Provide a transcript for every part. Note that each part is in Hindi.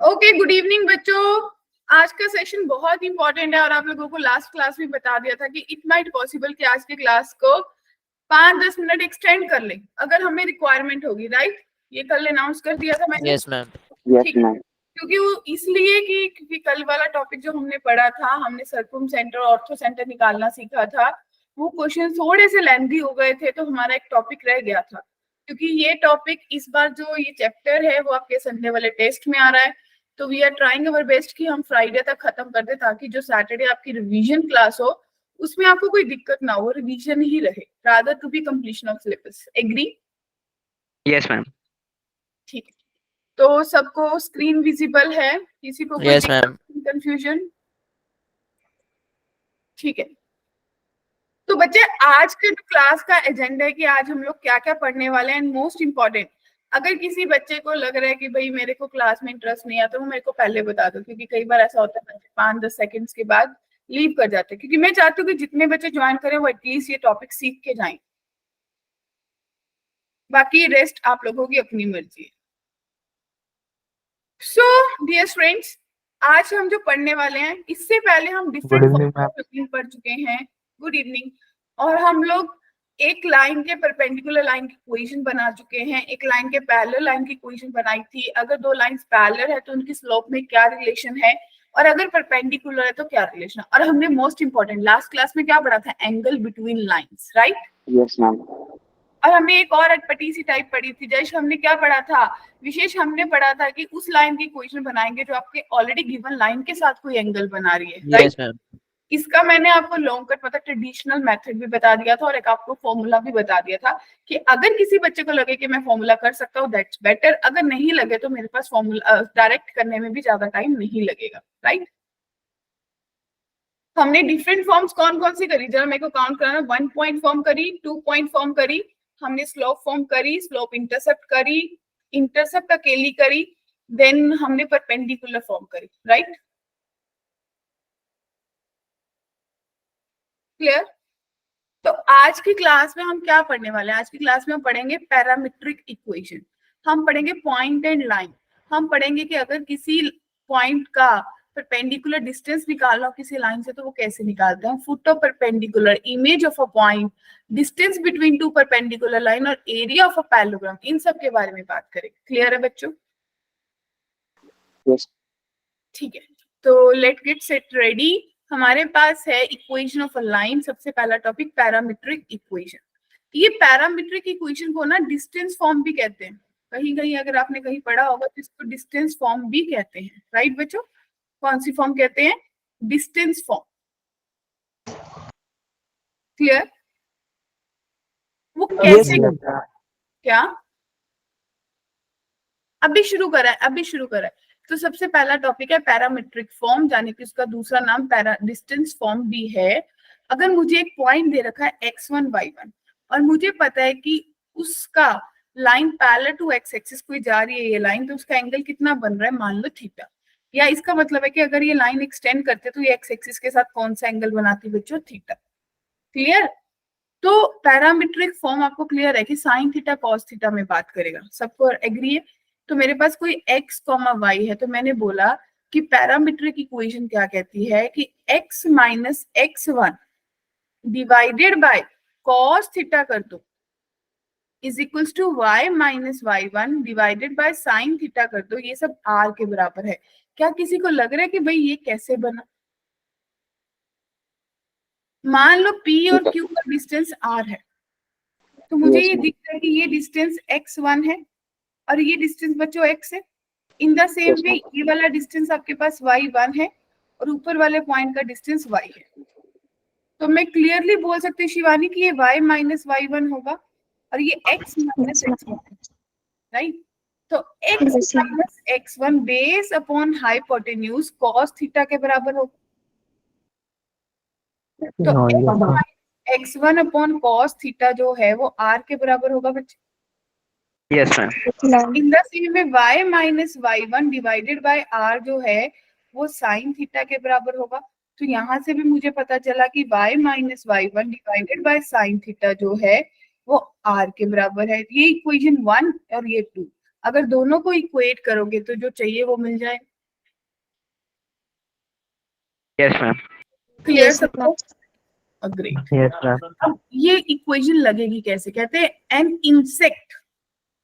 ओके, गुड इवनिंग बच्चों। आज का सेशन बहुत इंपॉर्टेंट है और आप लोगों को लास्ट क्लास में बता दिया था कि इट माइट पॉसिबल कि आज के क्लास को 5-10 मिनट एक्सटेंड कर लें अगर हमें रिक्वायरमेंट होगी, राइट? ये कल अनाउंस कर दिया था मैंने। Yes ma'am. ठीक है, क्योंकि वो इसलिए क्योंकि कल वाला टॉपिक जो हमने पढ़ा था, हमने सर्कुम सेंटर और ऑर्थो सेंटर निकालना सीखा था, वो क्वेश्चन थोड़े से लेंथी हो गए थे, तो हमारा एक टॉपिक रह गया था। क्योंकि ये टॉपिक इस बार जो ये चैप्टर है वो आपके संडे वाले टेस्ट में आ रहा है, तो we are trying our best कि हम फ्राइडे तक खत्म कर दे, ताकि जो सैटरडे आपकी रिवीजन क्लास हो उसमें आपको कोई दिक्कत ना हो, रिवीजन ही रहे rather to be completion of syllabus. Agree? Yes ma'am. ठीक है, तो सबको स्क्रीन विजिबल है? किसी को कोई यस दिक्कत, मैम। कंफ्यूजन? ठीक है, तो बच्चे आज के जो क्लास का एजेंडा है कि आज हम लोग क्या क्या पढ़ने वाले हैं, एंड मोस्ट इंपॉर्टेंट, अगर किसी बच्चे को लग रहा है कि भाई मेरे को क्लास में इंटरेस्ट नहीं आता, वो मेरे को पहले बता दो, क्योंकि कई बार ऐसा होता है बच्चे 5-10 सेकंड्स के बाद लीव कर जाते हैं, क्योंकि मैं चाहती हूँ कि जितने बच्चे ज्वाइन करें वो एटलीस्ट ये टॉपिक सीख के जाएं। बाकी रेस्ट आप लोगों की अपनी मर्जी है। सो डियर फ्रेंड्स, आज हम जो पढ़ने वाले हैं, इससे पहले हम डिफरेंट पढ़ चुके हैं। Good evening. और हम लोग एक लाइन के परपेंडिकुलर लाइन की इक्वेशन बना चुके हैं, एक लाइन के पैरेलल लाइन की इक्वेशन बनाई थी। अगर दो लाइंस पैरेलल है तो उनकी स्लोप में क्या रिलेशन है, और अगर परपेंडिकुलर है तो क्या रिलेशन है। और हमने मोस्ट इंपॉर्टेंट लास्ट क्लास में क्या पढ़ा था? Angle between lines, right? Yes ma'am. और हमने एक और अटपटी सी टाइप पढ़ी थी, जैसे हमने क्या पढ़ा था? विशेष हमने पढ़ा था कि उस लाइन की इक्वेशन बनाएंगे जो आपके ऑलरेडी गिवन लाइन के साथ कोई एंगल बना रही है, राइट? Yes ma'am. इसका मैंने आपको लॉन्ग कट मतलब ट्रेडिशनल मेथड भी बता दिया था, और एक आपको फॉर्मूला भी बता दिया था कि अगर किसी बच्चे को लगे कि मैं फॉर्मूला कर सकता हूँ दैट्स बेटर, अगर नहीं लगे तो मेरे पास फॉर्मूला डायरेक्ट करने में भी ज्यादा टाइम नहीं लगेगा, राइट? हमने डिफरेंट फॉर्म्स कौन कौन सी करी, जरा मेरे को काउंट कराना। 1 पॉइंट फॉर्म करी, 2 पॉइंट फॉर्म करी, हमने स्लोप फॉर्म करी, स्लोप इंटरसेप्ट करी, इंटरसेप्ट अकेली करी, देन हमने परपेंडिकुलर फॉर्म करी, राइट? क्लियर? तो आज की क्लास में हम क्या पढ़ने वाले हैं? आज की क्लास में हम पढ़ेंगे पैरामीट्रिक इक्वेशन, हम पढ़ेंगे पॉइंट एंड लाइन, हम पढ़ेंगे कि अगर किसी पॉइंट का परपेंडिकुलर डिस्टेंस निकालना हो किसी लाइन से तो वो कैसे निकालते हैं, foot of perpendicular, image of a point, distance between two perpendicular line और एरिया ऑफ अ पैरेललोग्राम, इन सब के बारे में बात करेंगे। क्लियर है बच्चों? यस। ठीक है, तो लेट गेट सेट रेडी। हमारे पास है इक्वेशन ऑफ अ लाइन। सबसे पहला टॉपिक पैरामीट्रिक इक्वेशन। ये पैरामीट्रिक इक्वेशन को ना डिस्टेंस फॉर्म भी कहते हैं, कहीं कहीं अगर आपने कहीं पढ़ा होगा तो इसको डिस्टेंस फॉर्म भी कहते हैं, राइट बच्चों? कौन सी फॉर्म कहते हैं? Distance form. क्लियर? वो कैसे क्या अभी शुरू करा है, अभी शुरू करा है। तो सबसे पहला टॉपिक है पैरामीट्रिक फॉर्म, यानी कि उसका दूसरा नाम पैरा डिस्टेंस फॉर्म भी है। अगर मुझे एक पॉइंट दे रखा है x1 y1 और मुझे पता है कि उसका line parallel to x axis कोई जा रही है ये लाइन, तो उसका एंगल कितना बन रहा है? मान लो थीटा। या इसका मतलब है कि अगर ये लाइन एक्सटेंड करते तो ये एक्स एक्सिस के साथ कौन सा एंगल बनाती बच्चों? थीटा। क्लियर? तो पैरामीट्रिक फॉर्म आपको क्लियर है कि साइन थीटा कॉस थीटा में बात करेगा, सबको एग्री है? तो मेरे पास कोई x, y है, तो मैंने बोला कि पैरामीट्रिक इक्वेशन क्या कहती है कि x minus x1 divided by cos theta कर दो is equals to y minus y1 divided by sine theta कर दो, ये सब r के बराबर है। क्या किसी को लग रहा है कि भाई ये कैसे बना? मान लो p और q का डिस्टेंस r है, तो मुझे ये दिख रहा है कि ये डिस्टेंस x1 है और ये डिस्टेंस बच्चों x है। इन द सेम वे ये वाला डिस्टेंस आपके पास y1 है और ऊपर वाले पॉइंट का डिस्टेंस y है। तो मैं क्लियरली बोल सकती हूँ शिवानी कि ये y माइनस y1 होगा और ये x माइनस x1 है, राइट? तो x minus x1 base upon hypotenuse cos theta के बराबर होगा। तो x1 अपॉन cos थीटा जो है वो r के बराबर होगा बच्चे। Yes ma'am. In the same में y minus y1 divided bye r जो है वो साइन थीटा के बराबर होगा। तो यहाँ से भी मुझे पता चला कि y minus y1 divided by sine theta जो है वो r के बराबर है। ये इक्वेशन 1 और ये 2। अगर दोनों को इक्वेट करोगे तो जो चाहिए वो मिल जाए। Yes, ma'am. क्लियर Yes, सबको? ग्रेट। Yes, ma'am. अब ये इक्वेशन लगेगी कैसे, कहते हैं N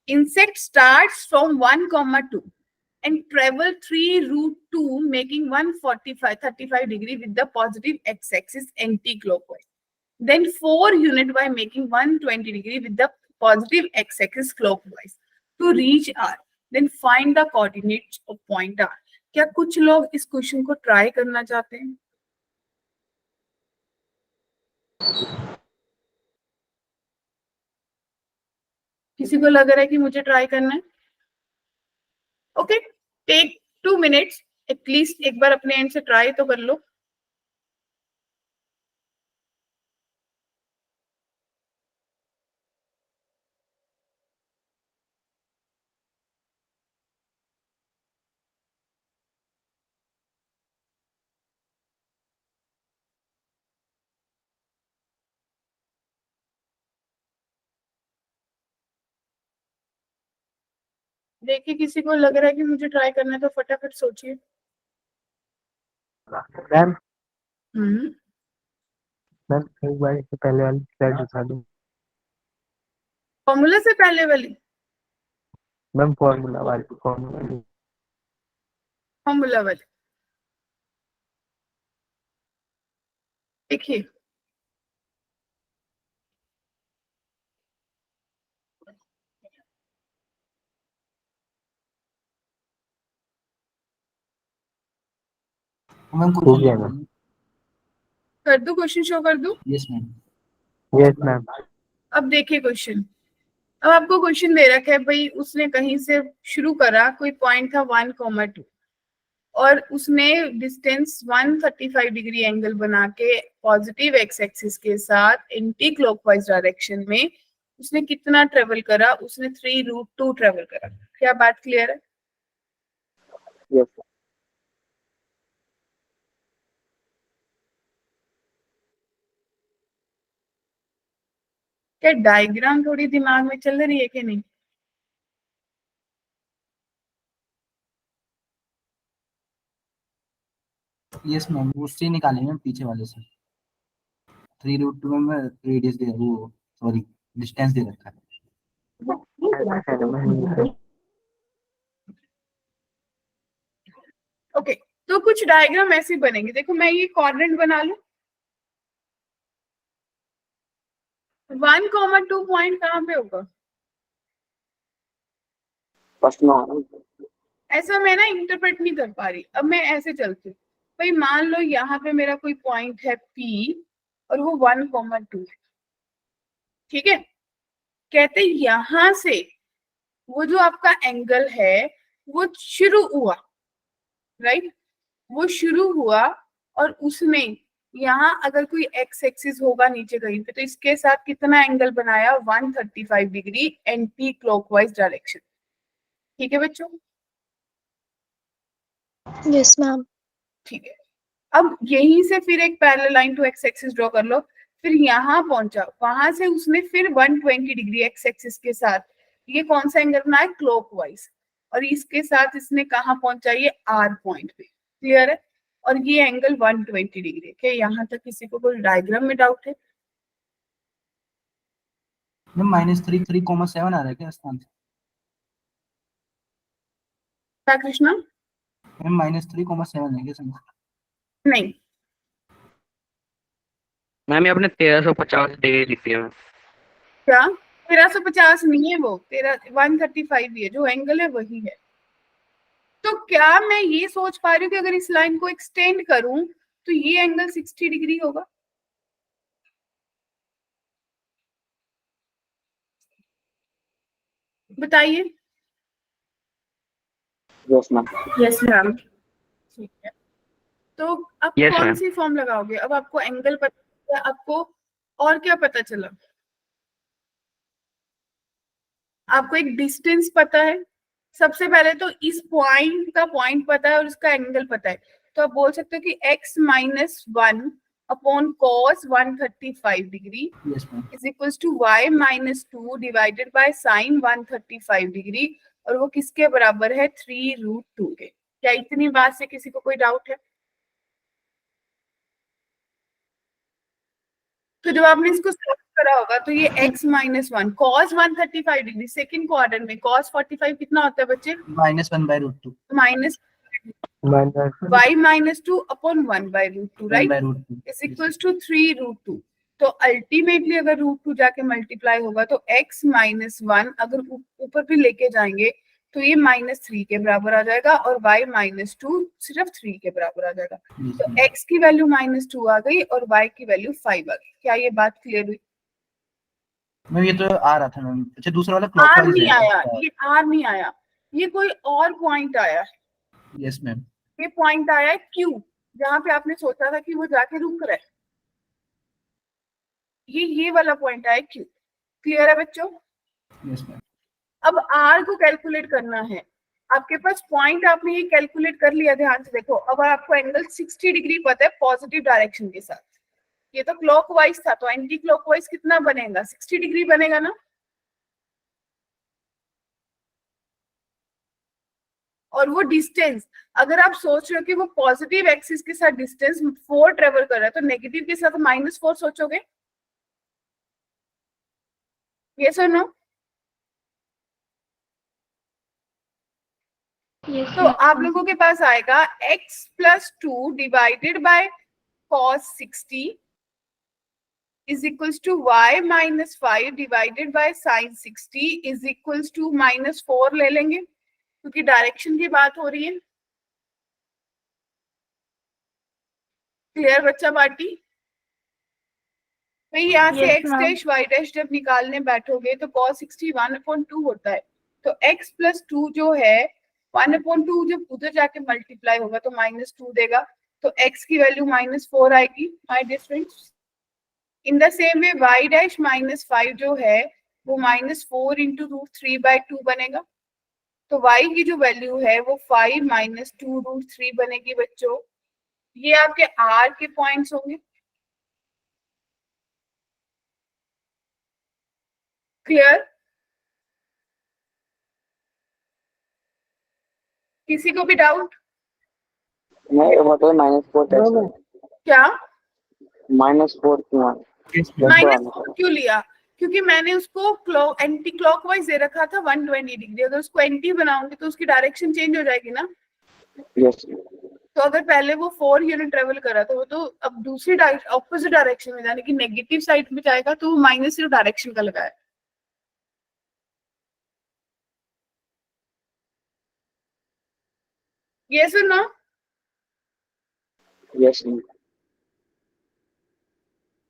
insect starts from 1, 2 and travel 3√2 making 35 degree with the positive x-axis anti-clockwise. Then 4 unit by making 120 degree with the positive x-axis clockwise to reach R. Then find the coordinates of point R. क्या कुछ लोग इस क्वेश्चन को ट्राई करना चाहते हैं? किसी को लग रहा है कि मुझे ट्राई करना है? ओके, टेक 2 minutes एटलीस्ट, एक बार अपने एंड से ट्राई तो कर लो। देखिए किसी को लग रहा है कि मुझे ट्राई करना है तो फटाफट सोचिए। मैम हम्म, मैम एक बार इससे पहले वाली स्लाइड दिखा दो। फॉर्मूला से पहले वाली? मैम फॉर्मूला वाली। फॉर्मूला वाली देखिए, हो गया मैम। कर दूं क्वेश्चन शो कर दूं? Yes ma'am. Yes ma'am. अब देखिए क्वेश्चन, अब आपको क्वेश्चन दे रखा है भाई, उसने कहीं से शुरू करा, कोई पॉइंट था 1, 2 और उसने डिस्टेंस 135 डिग्री एंगल बना के पॉजिटिव एक्स एक्सिस के साथ एंटी क्लॉकवाइज डायरेक्शन में उसने कितना ट्रेवल करा? उसने 3√2 ट्रेवल करा। क्या बात क्लियर है? यस क्या डायग्राम थोड़ी दिमाग में चल रही है कि नहीं? यस मैम, वो उससे निकाले मैम, पीछे वाले से 3√2 में रेडियस दे, वो सॉरी डिस्टेंस दे रखा है। ओके, तो कुछ डायग्राम ऐसे बनेंगे। देखो मैं ये क्वाड्रेंट बना लूं, 1, 2 पॉइंट कहाँ पे होगा? ऐसा मैं ना इंटरप्रेट नहीं कर पा रही। अब मैं ऐसे चलती हूँ, भाई मान लो यहाँ पे मेरा कोई पॉइंट है P और वो 1, 2 है, ठीक है। कहते यहां से वो जो आपका एंगल है वो शुरू हुआ, राइट, वो शुरू हुआ और उसमें यहाँ अगर कोई एक्स एक्सिस होगा नीचे कहीं पे, तो इसके साथ कितना एंगल बनाया? 135 डिग्री एंटी क्लॉकवाइज डायरेक्शन। ठीक है बच्चों? Yes, ma'am. ठीक है। अब यहीं से फिर एक parallel line to x axis draw कर लो, फिर यहाँ पहुंचा, वहां से उसने फिर 120 डिग्री एक्स एक्सिस के साथ ये कौन सा एंगल बनाया? क्लॉकवाइज। और इसके साथ इसने कहाँ पहुंचा? ये आर पॉइंट पे। क्लियर है? और ये एंगल 120 डिग्री है। क्या यहाँ तक किसी को कोई डायग्राम में डाउट है? मैम -3.7 आ रहा है क्या स्थान से? क्या कृष्णा? मैम -3.7 है क्या समझ? नहीं, मैम ये आपने 1350 डिग्री लिखी है मैम। क्या 1350 नहीं है, वो 135 ही है, जो एंगल है वही है। तो क्या मैं ये सोच पा रही हूँ कि अगर इस लाइन को एक्सटेंड करूं तो ये एंगल 60 डिग्री होगा? बताइए। Yes ma'am. Yes ma'am. ठीक है, तो अब Yes, कौन ma'am. सी फॉर्म लगाओगे? अब आपको एंगल पता है, आपको और क्या पता चला? आपको एक डिस्टेंस पता है। सबसे पहले तो इस पॉइंट का पॉइंट पता है और उसका एंगल पता है, तो आप बोल सकते हो कि x-1 upon cos 135 degree yes ma'am. is equals to y-2 divided by sin 135 degree और वो किसके बराबर है 3√2 के। क्या इतनी बात से किसी को कोई डाउट है? तो जब आपने इसको सॉल्व करा होगा तो ये x -1 cos 135 degree second quadrant में cos 45 कितना होता है बच्चे? -1/√2 minus minus y-2 upon 1/√2 right (1/√2) is equals to 3√2। तो अल्टीमेटली अगर √2 जाके मल्टीप्लाई होगा तो x -1 अगर ऊपर भी लेके जाएंगे तो ये -3 के बराबर आ जाएगा और y -2 सिर्फ 3 के बराबर आ जाएगा। तो x की वैल्यू -2 आ गई और y की वैल्यू 5 आ गई। क्या ये बात क्लियर हुई? मैम ये तो आ रहा था मैम। अच्छा दूसरा वाला आर क्लॉकवाइज नहीं है। आया, ये आर नहीं आया, ये कोई और पॉइंट आया। Yes ma'am. ये पॉइंट आया है क्यू, जहां पे आपने सोचा था कि वो जाके रुक रहा है। ये वाला पॉइंट आया क्यू। क्लियर है बच्चों? Yes ma'am. अब आर को कैलकुलेट करना है। आपके पास पॉइंट आपने ये कैलकुलेट कर लिया, ध्यान से देखो। अब आपको एंगल 60 डिग्री पता है पॉजिटिव डायरेक्शन के साथ। ये तो क्लॉकवाइज था, तो एंटी क्लॉकवाइज कितना बनेगा? 60 डिग्री बनेगा ना। और वो डिस्टेंस अगर आप सोच रहे हो कि वो पॉजिटिव एक्सिस के साथ डिस्टेंस 4 ट्रेवल कर रहा है तो नेगेटिव के साथ -4 सोचोगे? यस और नो? तो आप लोगों के पास आएगा x + 2 divided by cos 60 is equals to y -5 divided by sin 60 is equals to -4 ले लेंगे क्योंकि डायरेक्शन की बात हो रही है। क्लियर बच्चा पार्टी? भाई यहाँ से Yes, x ma'am. Dash y dash जब निकालने बैठोगे तो cos 60 1/2 होता है। तो x + 2 जो है 1/2 जब उधर जाके मल्टीप्लाई होगा तो -2 देगा। तो x की वैल्यू -4 आएगी my dear friends. In the same way y dash -5 जो है वो -4 × √3/2 बनेगा। तो y की जो वैल्यू है वो 5 - 2√3 बनेगी बच्चों। ये आपके r के पॉइंट्स होंगे। क्लियर? किसी को भी डाउट? नहीं वो तो -4 टेस्ट क्या -4 क्यों? -4 क्यों लिया? क्योंकि मैंने उसको एंटी क्लॉकवाइज दे रखा था 120 डिग्री। अगर उसको एंटी बनाऊंगी तो उसकी डायरेक्शन चेंज हो जाएगी ना। यस तो अगर पहले वो 4 यूनिट ट्रेवल कर रहा था वो तो अब दूसरी ऑपोजिट डायरेक्शन में, यानी कि नेगेटिव साइड में जाएगा, तो वो माइनस सिर्फ डायरेक्शन का लगा है। यस और नो? यस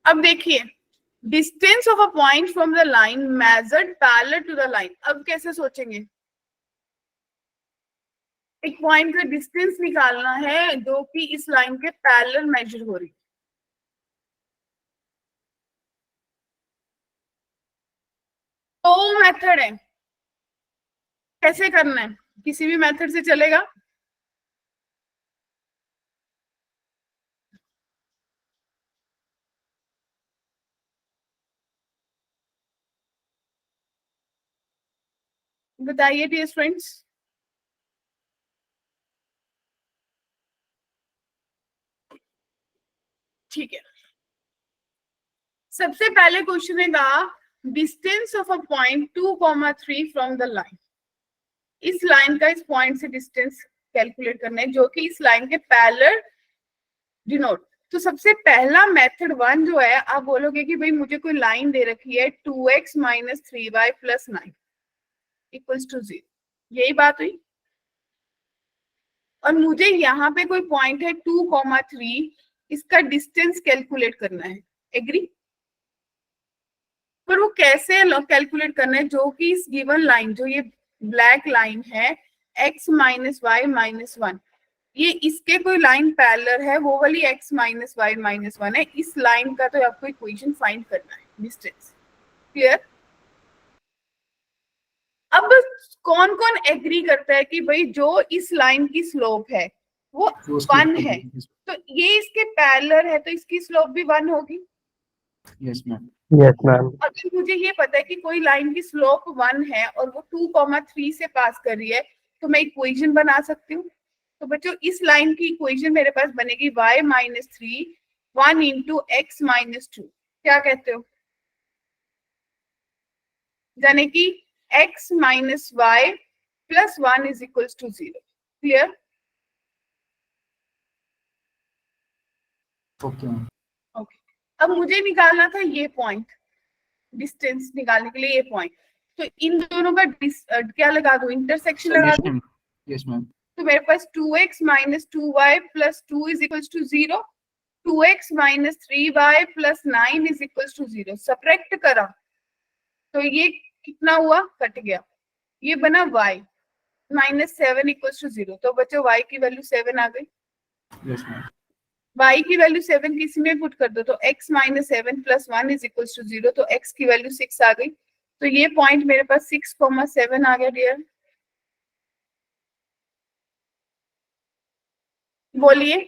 अब देखिए distance of a point from the line measured parallel to the line. अब कैसे सोचेंगे? एक पॉइंट का डिस्टेंस निकालना है जो कि इस लाइन के पैरेलल मेजर हो रही है। तो मेथड है, कैसे करना है? किसी भी मेथड से चलेगा। बताइए डियर फ्रेंड्स। ठीक है, सबसे पहले क्वेश्चन है distance of a point 2,3 from the line. इस लाइन का इस पॉइंट से डिस्टेंस कैलकुलेट करना है जो कि इस लाइन के पैरेलल डिनोट। तो सबसे पहला मेथड 1 जो है, आप बोलोगे कि भाई मुझे कोई लाइन दे रखी है 2x - 3y + 9 इक्वल्स टू 0। यही बात हुई। और मुझे यहाँ पे कोई पॉइंट है 2,3, इसका डिस्टेंस कैलकुलेट करना है। एग्री? पर वो कैसे कैलकुलेट करना है जो कि इस गिवन लाइन, जो ये ब्लैक लाइन है x - y - 1, ये इसके कोई लाइन पैरेलल है, वो वाली x - y - 1 है। इस लाइन का तो आपको इक्वेशन फाइंड करना है, डिस्टेंस। क्लियर? अब कौन कौन एग्री करता है कि भाई जो इस लाइन की स्लोप है वो 1 है, तो ये इसके पैरेलल है तो इसकी स्लोप भी 1 होगी। Yes ma'am. Yes ma'am. अगर मुझे ये पता है कि कोई लाइन की स्लोप 1 है और वो 2,3 से पास कर रही है, तो मैं इक्वेशन बना सकती हूँ। तो बच्चों इस लाइन की इक्वेशन मेरे पास बनेगी y minus 3 1 into x minus 2। क्या कहते हो? यानी कि x minus y plus 1 is equals to 0। Clear? Okay ma'am. Okay. अब मुझे निकालना था ये पॉइंट, डिस्टेंस निकालने के लिए ये पॉइंट। तो इन दोनों का क्या लगा दो? इंटरसेक्शन लगा दो। Yes ma'am. तो मेरे पास 2x minus 2y plus 2 is equals to 0, 2x minus 3y plus 9 is equals to 0। Subtract करा तो ये कितना हुआ? कट गया। ये बना y माइनस 7 इक्वल्स टू 0। तो बच्चों y की वैल्यू 7 आ गई। Yes ma'am. y की वैल्यू 7 किसी में पुट कर दो तो x minus 7 plus 1 is equals to 0। तो x की वैल्यू 6 आ गई। तो ये पॉइंट मेरे पास 6,7 आ गया डियर। बोलिए।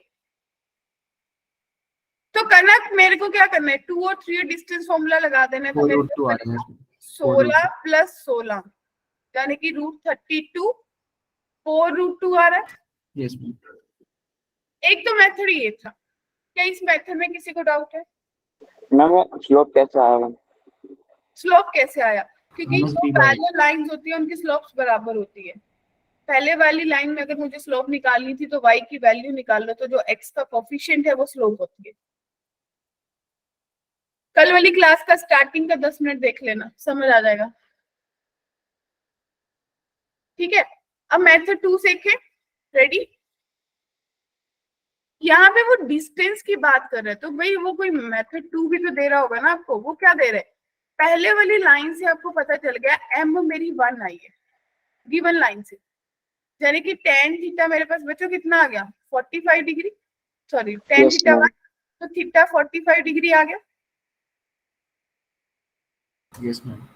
तो कनक मेरे को क्या करना है? 2 और 3 डिस्टेंस फॉर्मूला लगा देना है। तो 4 मेरे रूट 2 आ रहा है। 16 प्लस 16 यानी कि रूट 32, 4 रूट 2 आ रहा है। Yes ma'am. एक तो मेथड ये था। क्या इस मेथड में किसी को डाउट है? मैम वो स्लोप कैसे आएगा? स्लोप कैसे आया? क्योंकि माइनस जो बी बाई पैरेलल लाइंस होती है उनकी स्लोप्स बराबर होती है। पहले वाली लाइन में अगर मुझे स्लोप निकालनी थी तो y की वैल्यू निकाल लो, तो जो x का कोफिशिएंट है वो स्लोप होती है। कल वाली क्लास का स्टार्टिंग का 10 मिनट देख लेना, समझ आ जाएगा। ठीक है, अब मेथड 2 सीखे। रेडी? यहाँ पे वो डिस्टेंस की बात कर रहे हैं, तो भाई वो कोई मेथड 2 भी तो दे रहा होगा ना आपको। वो क्या दे रहे हैं? पहले वाली लाइन से आपको पता चल गया m मेरी 1 आई है गिवन लाइन से, यानी कि tan थीटा मेरे पास बच्चों कितना आ गया? 45 degree. Sorry, tan Yes, theta ma'am. 1 तो थीटा 45 डिग्री आ गया। Yes ma'am.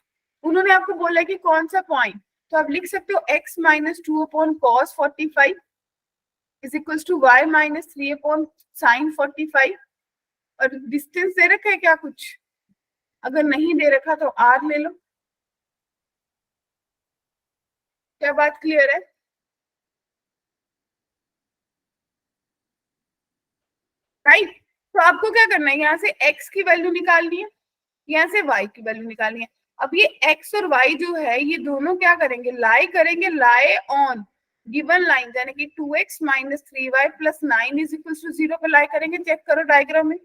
उन्होंने आपको बोला कि कौन सा पॉइंट, तो आप लिख सकते हो x minus 2 upon cos 45 is equals to y minus 3 upon sine 45। और डिस्टेंस दे रखा है क्या कुछ? अगर नहीं दे रखा तो r ले लो। क्या बात क्लियर है? राइट। तो आपको क्या करना है? यहाँ से x की वैल्यू निकालनी है, यहाँ से y की वैल्यू निकालनी है। अब ये x और y जो है ये दोनों क्या करेंगे? लाई करेंगे, लाई ऑन गिवन लाइन, यानी कि 2x minus 3y plus 9 is equal to 0 पे लाई करेंगे। चेक करो डायग्राम में।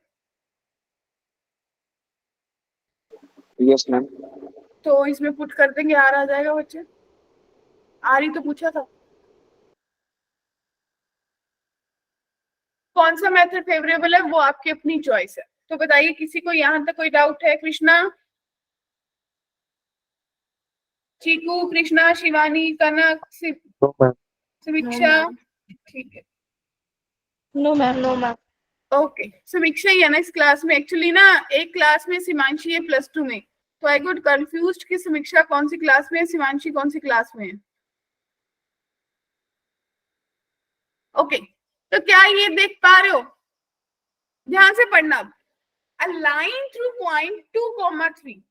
Yes, ma'am. तो इसमें पुट कर देंगे, आर आ जाएगा बच्चे। आर ही तो पूछा था। कौन सा मेथड फेवरेबल है वो आपकी अपनी चॉइस है। तो बताइए, किसी को यहाँ तक कोई डाउट है? Krishna, Chiku, Krishna, Shivani, Kanak, no ma'am. समीक्षा? ठीक है, no ma'am, no ma'am. Okay. Samiksha ही है ना इस क्लास में? एक्चुअली ना एक क्लास में सिमांशी है +2 में, तो आई गॉट कंफ्यूज्ड कि समीक्षा कौन सी क्लास में है, सिमांशी कौन सी क्लास में है। ओके, तो क्या ये देख पा रहे हो? ध्यान से पढ़ना। A line through point 2, 3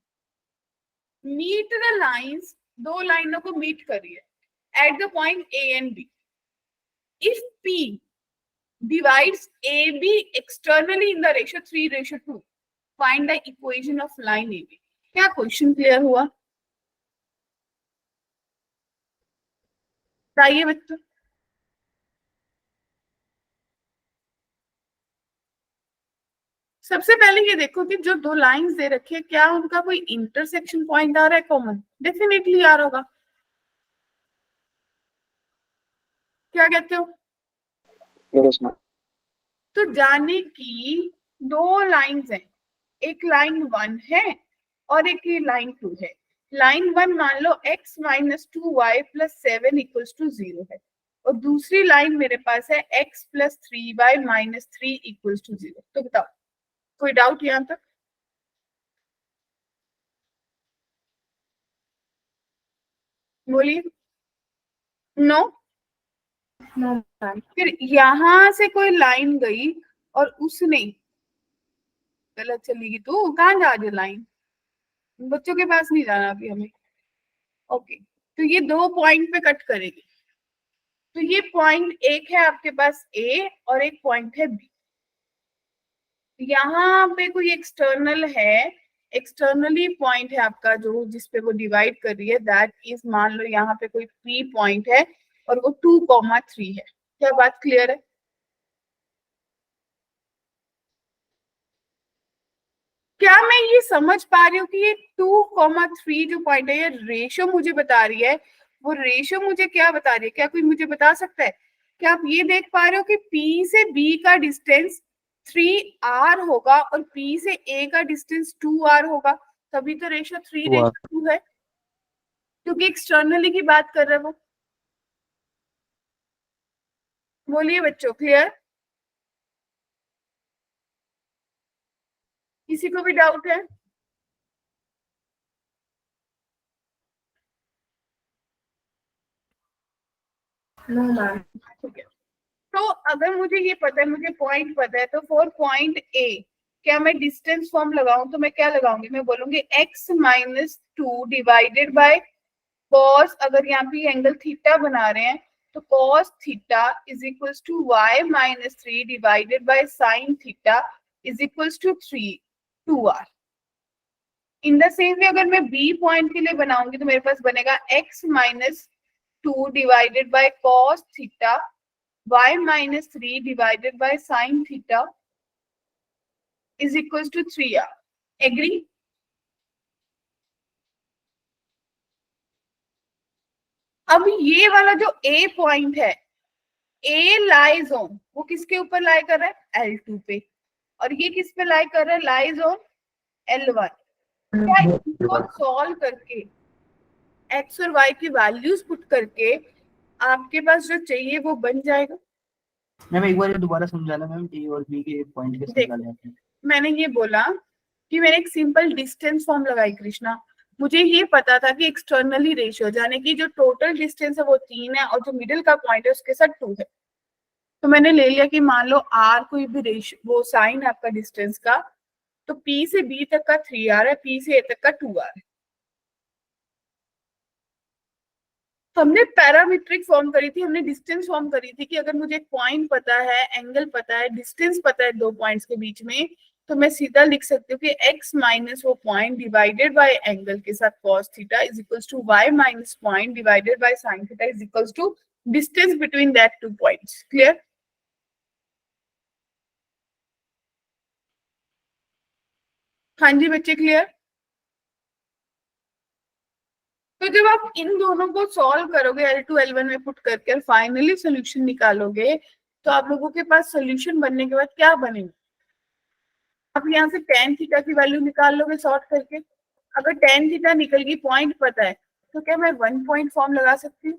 meet the lines, दो लाइनों को मीट करिए at the point A and B. If P divides AB externally in the ratio 3:2, find the equation of line AB. क्या क्वेश्चन क्लियर हुआ? बताइए बच्चों। सबसे पहले ये देखो कि जो दो लाइंस दे रखे हैं क्या उनका कोई इंटरसेक्शन पॉइंट आ रहा है कॉमन? डेफिनेटली आ रहा होगा। क्या कहते हो? Yes, ma'am. तो जाने की दो लाइंस हैं, एक लाइन 1 है और एक लाइन 2 है। लाइन 1 मान लो x minus 2y plus 7 equals to 0 है, और दूसरी लाइन मेरे पास है x plus 3y minus 3 equals to 0। तो बताओ, कोई डाउट यहाँ तक? बोलिए। नो? No ma'am. फिर यहां से कोई लाइन गई और उसने, गलत चली गई तो कहाँ जा रही लाइन? बच्चों के पास नहीं जाना अभी हमें। ओके, तो ये 2 पॉइंट पे कट करेगी। तो ये पॉइंट एक है आपके पास ए और एक पॉइंट है बी। यहाँ पे कोई एक्सटर्नल है, एक्सटर्नली पॉइंट है आपका जो जिस पे वो डिवाइड कर रही है, दैट इज मान लो यहाँ पे कोई पी पॉइंट है और वो 2,3 है। क्या बात क्लियर है? क्या मैं ये समझ पा रही हूँ कि ये 2,3 जो पॉइंट है ये रेशियो मुझे बता रही है? वो रेशियो मुझे क्या बता रही है? क्या कोई मुझे बता सकता है? क्या आप ये देख पा रहे हो कि P से B का डिस्टेंस 3R होगा और P से A का डिस्टेंस 2R होगा, तभी तो रेशियो 3:2 है, क्योंकि एक्सटर्नली की बात कर रहे हैं वो। बोलिए बच्चों, क्लियर? किसी को भी डाउट है? No ma'am. ठीक है, तो अगर मुझे ये पता है, मुझे पॉइंट पता है, तो फॉर पॉइंट ए क्या मैं डिस्टेंस फॉर्म लगाऊं तो मैं क्या लगाऊंगी? मैं बोलूंगी x-2 डिवाइडेड बाय cos, अगर यहाँ पे एंगल थीटा बना रहे हैं तो cos theta is equals to y-3 divided by sin theta is equals to 2r। In the same way अगर मैं b पॉइंट के लिए बनाऊंगी तो मेरे पास बनेगा x-2 divided by cos theta y-3 divided by sin theta is equals to 3r. Agree? अब ये वाला जो A पॉइंट है, A लाइज ऑन, वो किसके ऊपर लाई कर रहा है? L2 पे, और ये किस पे लाई कर रहा है? Lies on L1। क्या इसको सॉल्व करके x और y की वैल्यूज पुट करके आपके पास जो चाहिए वो बन जाएगा? मैम एक बार ये दोबारा समझाना मैम, ए और बी के पॉइंट कैसे देखो, निकाले आपने? मैंने ये बोला कि मैंने एक सिंपल डिस्टेंस फॉर्म लगाई कृष्णा। मुझे ये पता था कि एक्सटर्नली रेशियो यानी कि जो टोटल डिस्टेंस है वो 3 है और जो मिडिल का पॉइंट है उसके साथ 2 है। तो मैंने ले लिया कि मान लो आर कोई भी रेशियो, वो साइन है आपका डिस्टेंस का, तो P से B तक का 3R है, P से A तक का 2R है। हमने पैरामीट्रिक फॉर्म करी थी, हमने डिस्टेंस फॉर्म करी थी कि अगर मुझे एक पॉइंट पता है, एंगल पता है, डिस्टेंस पता है दो पॉइंट्स के बीच में, तो मैं सीधा लिख सकती हूँ कि x माइनस वो पॉइंट डिवाइडेड बाय एंगल के साथ cos theta is equals to y minus point divided by sin theta is equals to distance between that two points. Clear? हाँ जी बच्चे, क्लियर? तो जब आप इन दोनों को सॉल्व करोगे L2 L1 में पुट करके और फाइनली सोल्यूशन निकालोगे, तो आप लोगों के पास सोल्यूशन बनने के बाद क्या बनेगा? आप यहाँ से tan थीटा की वैल्यू निकाल लोगे सॉर्ट करके। अगर tan थीटा निकल गई, पॉइंट पता है, तो क्या मैं 1 पॉइंट फॉर्म लगा सकती हूँ?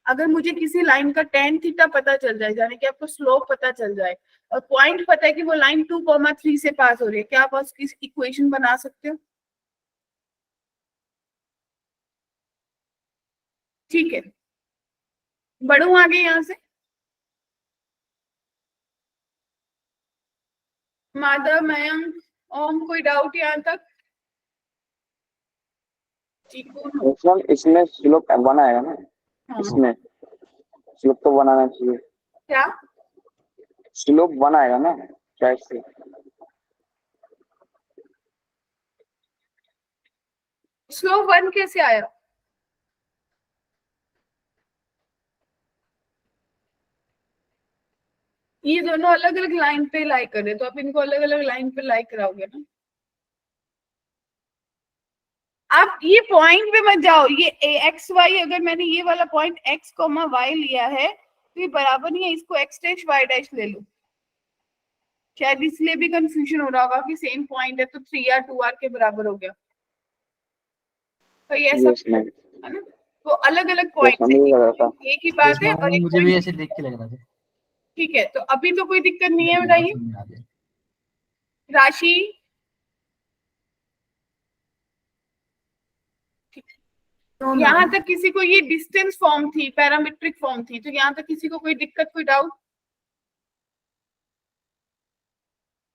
अगर मुझे किसी लाइन का tan थीटा पता चल जाए, यानी कि आपको स्लोप पता चल जाए और पॉइंट पता है कि वो लाइन 2,3 से पास हो रही है, क्या आप उसकी इक्वेशन बना सकते हो? ठीक है, बढ़ू आगे यहाँ से। माधव, मयंक, ओम, कोई डाउट यहाँ तक? चीकू? मैम इसमें स्लोप वन आएगा ना, हाँ, इसमें स्लोप तो वन आना चाहिए। क्या स्लोप वन आएगा ना शायद से। स्लोप 1 कैसे आया? ये दोनों अलग अलग लाइन पे लाई कर रहे, तो आप इनको अलग अलग लाइन पे लाई कराओगे ना। आप ये पॉइंट पे मत जाओ, ये एक्स वाई, अगर मैंने ये वाला पॉइंट एक्स कोमा वाई लिया है तो ये बराबर नहीं है, इसको एक्स डैश वाई डैश ले लो। शायद इसलिए भी कंफ्यूजन हो रहा होगा कि सेम पॉइंट है तो 3R 2R के बराबर हो गया, तो ये ऐसा यस मैम, है ना। तो अलग अलग तो पॉइंट समझ लग रहा था। एक ही बात है, और एक मुझे भी पॉइंट। ऐसे देख के लग रहा था। ठीक है, तो अभी तो कोई दिक्कत नहीं है, बताइए। राशि, यहाँ तक किसी को ये डिस्टेंस फॉर्म थी, पैरामीट्रिक फॉर्म थी, तो यहाँ तक किसी को कोई दिक्कत, कोई डाउट?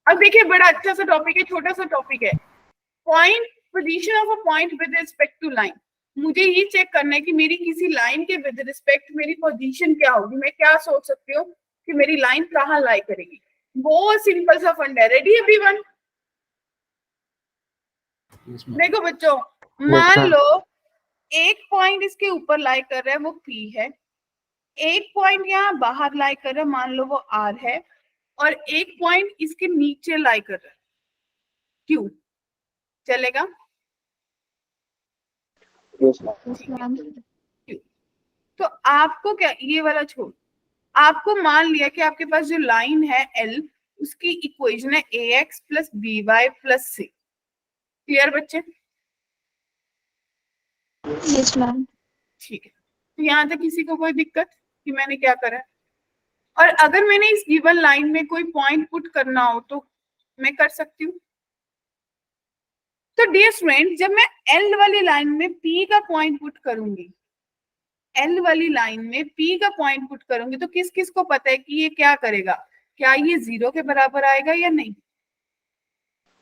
अब देखिए, बड़ा अच्छा सा टॉपिक है, छोटा सा टॉपिक है, point, position of a point with respect to line. मुझे ये चेक करना है कि मेरी किसी लाइन के विद रिस्पेक्ट मेरी पोजीशन क्या होगी। मैं क्या सोच सकती हूँ कि मेरी लाइन कहाँ लाई करेगी। बहुत सिंपल सा फंड है। Ready everyone? Yes, ma'am. देखो बच्चों, मान लो एक पॉइंट इसके ऊपर लाई कर रहा है, वो P है। एक पॉइंट यहाँ बाहर लाई कर रहा है, मान लो वो R है। और एक पॉइंट इसके नीचे लाई कर रहा है, Q। चलेगा? Yes, ma'am. Yes, ma'am. Q। तो आपको क्या, ये वाला छोड़, आपको मान लिया कि आपके पास जो लाइन है L, उसकी इक्वेशन है ax plus B Y plus C. Clear बच्चे? Yes, ma'am. ठीक है। तो यहाँ तक किसी को कोई दिक्कत कि मैंने क्या करा है? और अगर मैंने इस गिवन लाइन में कोई पॉइंट पुट करना हो तो मैं कर सकती हूँ। तो डियर स्टूडेंट, जब मैं एल वाली लाइन में P का पॉइंट पुट करूंगी, एल वाली लाइन में P का पॉइंट पुट करूंगी, तो किस किस को पता है कि ये क्या करेगा? क्या ये 0 के बराबर आएगा या नहीं?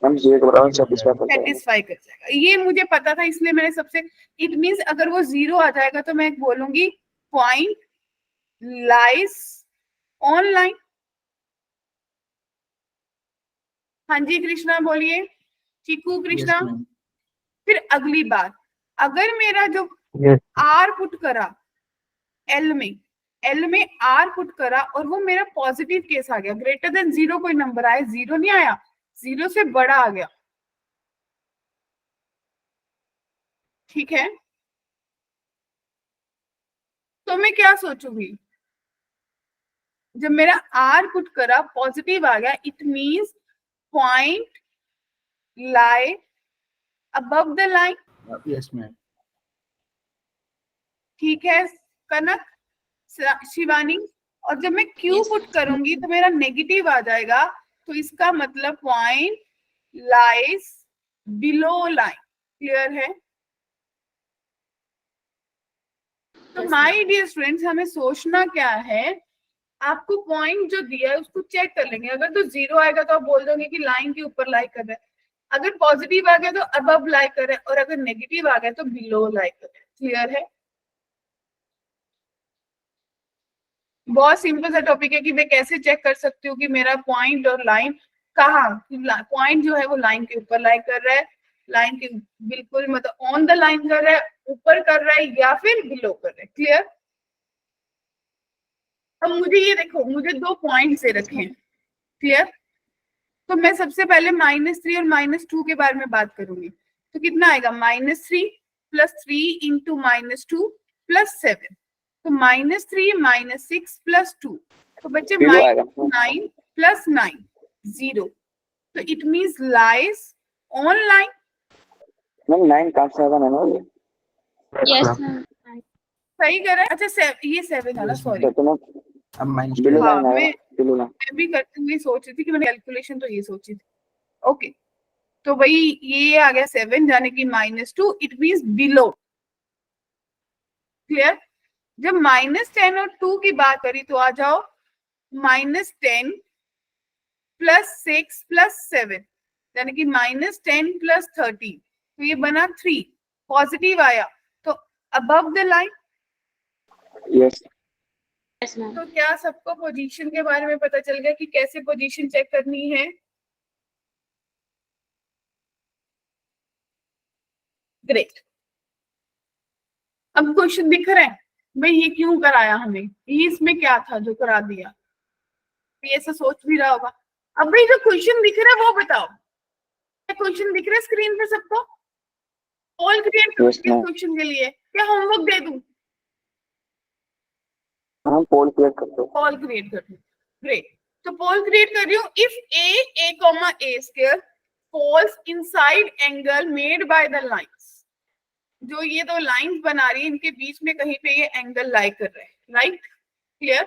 हम 0 के बराबर सेटिस्फाई कर जाएंगे। सेटिस्फाई कर जाएगा। ये मुझे पता था, इसलिए मैंने सबसे, इट मींस अगर वो 0 आ जाएगा तो मैं बोलूंगी पॉइंट लाइज ऑन लाइन। हाँ जी कृष्णा बोलिए। चीकू Yes, कृष्णा। ma'am. फिर अगली बात, अगर मेरा जो Yes. आर पुट करा एल में आर पुट करा और वो मेरा पॉजिटिव केस आ गया, ग्रेटर देन 0 कोई नंबर आया, 0 नहीं आया, 0 से बड़ा आ गया, ठीक है, तो मैं क्या सोचूंगी? जब मेरा आर पुट करा पॉजिटिव आ गया, it means point lie above the line. Yes, ma'am. ठीक है कनक, शिवानी। और जब मैं क्यू पुट करूंगी तो मेरा नेगेटिव आ जाएगा, तो इसका मतलब point lies below line. Clear है? तो माय डियर स्टूडेंट्स, हमें सोचना क्या है, आपको पॉइंट जो दिया है उसको चेक कर लेंगे। अगर तो 0 आएगा तो आप बोल दोगे कि लाइन के ऊपर लाई कर रहा है, अगर पॉजिटिव आ गया तो अबव लाई कर रहा है, और अगर नेगेटिव आ गया तो बिलो लाई कर रहा है। क्लियर है? बहुत सिंपल सा टॉपिक है कि मैं कैसे चेक कर सकती हूँ कि मेरा पॉइंट और लाइन कहाँ, पॉइंट जो है वो लाइन के ऊपर लाई कर रहा है, लाइन के बिल्कुल मतलब ऑन द लाइन कर रहा है, ऊपर कर रहा है, या फिर बिलो कर रहा है। क्लियर? अब मुझे ये देखो, मुझे 2 पॉइंट से रखे हैं। क्लियर? तो मैं सबसे पहले -3 और -2 के बारे में बात करूंगी। तो कितना आएगा? -3 + 3 इंटू -2 + 7। तो -3 -6 + 2। तो बच्चे 0 आएगा। -9 + 9 0। तो it means lies on line. Ma'am 9 कहाँ से आएगा मैम? Yes, ma'am. ma'am. सही कर रहे हैं? अच्छा ये 7 है ना, Yes, सॉरी। तो मैम अब -2 बिलो हाँ, लाइन आएगा, बिलो लाइन। मैं भी करते हुए सोच रही थी कि मैंने कैलकुलेशन तो ये सोची थी। ओके, तो भाई ये आ गया 7 यानी कि -2, इट मींस बिलो। क्लियर? जब -10 और 2 की बात करी तो आ जाओ, -10 + 6 + 7 यानी कि -10 + 13, तो ये बना 3, पॉजिटिव आया तो above the line. Yes Yes, ma'am. तो क्या सबको पोजीशन के बारे में पता चल गया कि कैसे पोजीशन चेक करनी है? ग्रेट। अब क्वेश्चन दिख रहा है भाई, ये क्यों कराया हमें, ये इसमें क्या था जो करा दिया? ये ऐसा सोच भी रहा होगा। अब भाई जो क्वेश्चन दिख रहा है वो बताओ, क्या क्वेश्चन दिख रहा है स्क्रीन पे सबको? पोल क्रिएट करो Yes, इस ma'am. क्वेश्चन के लिए, क्या होमवर्क दे दूं? हम पोल क्लियर करते हैं। पोल क्रिएट कर दूं। ग्रेट। तो पोल क्रिएट कर रही हूँ। If a, falls inside angle made by the lines, जो ये 2 लाइंस बना रही है इनके बीच में कहीं पे ये एंगल लाई कर रहा है, राइट? क्लियर?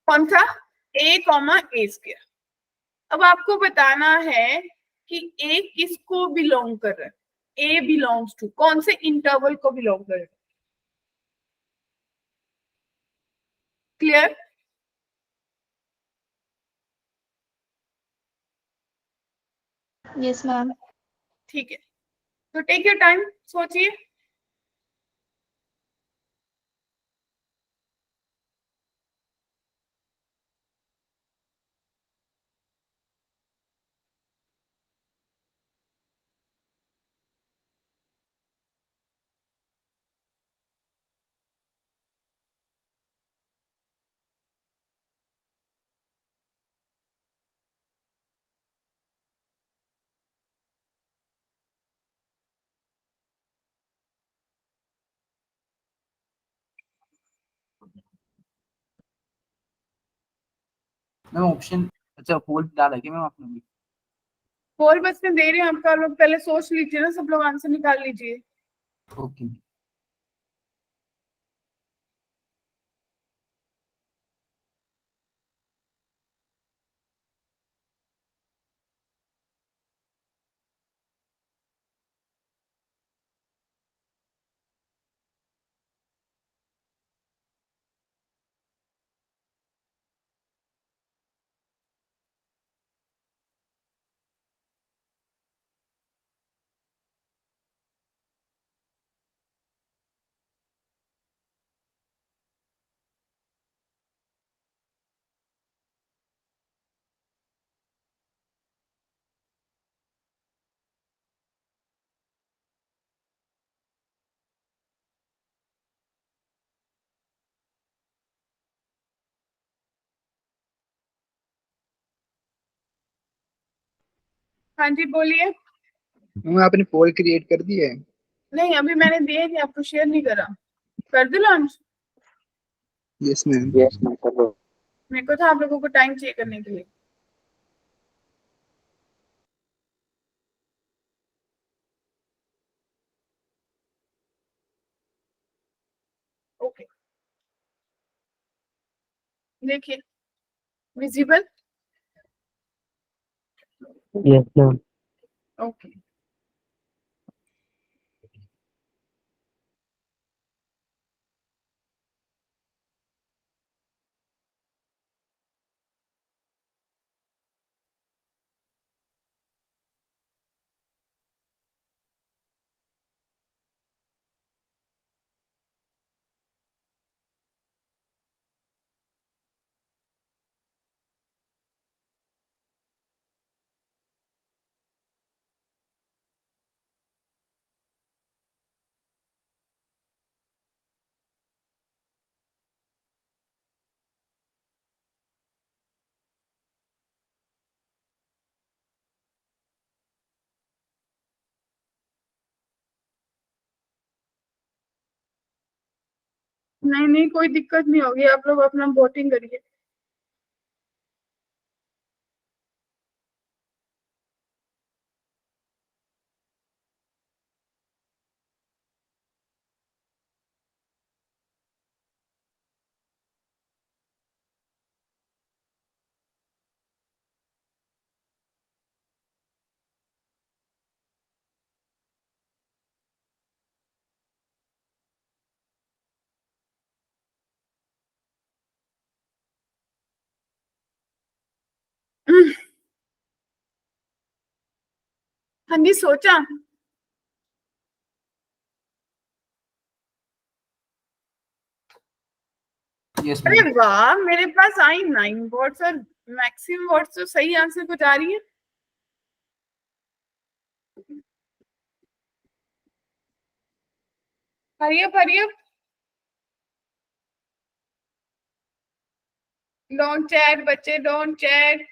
कौन सा? a, अब आपको बताना है कि a किसको बिलोंग कर रहा है। a बिलोंग्स टू कौन से इंटरवल को बिलोंग कर रहा है? क्लियर? Yes, ma'am. ठीक है, तो टेक योर टाइम, सोचिए। मैम ऑप्शन, अच्छा पोल डाला है क्या मैम आपने भी? पोल बस में दे रही हूँ आपका, लोग पहले सोच लीजिए ना, सब लोग आंसर निकाल लीजिए। ओके। हाँ जी बोलिए। मैम आपने पोल क्रिएट कर दी है? नहीं, अभी मैंने दिए थे आपको, शेयर नहीं करा। कर दो launch. Yes ma'am. Yes ma'am, कर दो। मेरे को था आप लोगों को टाइम चाहिए करने के लिए। ओके, देखिए, विजिबल। Yes, ma'am. ओके, नहीं नहीं, कोई दिक्कत नहीं होगी, आप लोग अपना वोटिंग करिए। हाँ जी, सोचा। यस अरे मैम। वाह, मेरे पास आई 9 वॉट्स और मैक्सिमम वॉट्स तो सही आंसर को जा रही है। Hurry up, hurry up. Don't chat बच्चे, डोंट चैट।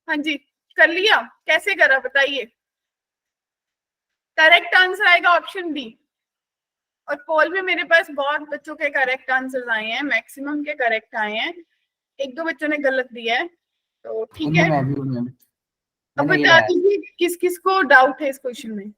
हाँ जी, कर लिया। कैसे करा बताइए। करेक्ट आंसर आएगा ऑप्शन डी। और पोल में मेरे पास बहुत बच्चों के करेक्ट आंसर्स आए हैं, मैक्सिमम के करेक्ट आए हैं, एक दो बच्चों ने गलत दिया है, तो ठीक उनमें है। मैं भी हूँ मैम। अब मैंने ये बता लाया। दीजिए किस किस को डाउट है इस क्वेश्चन में।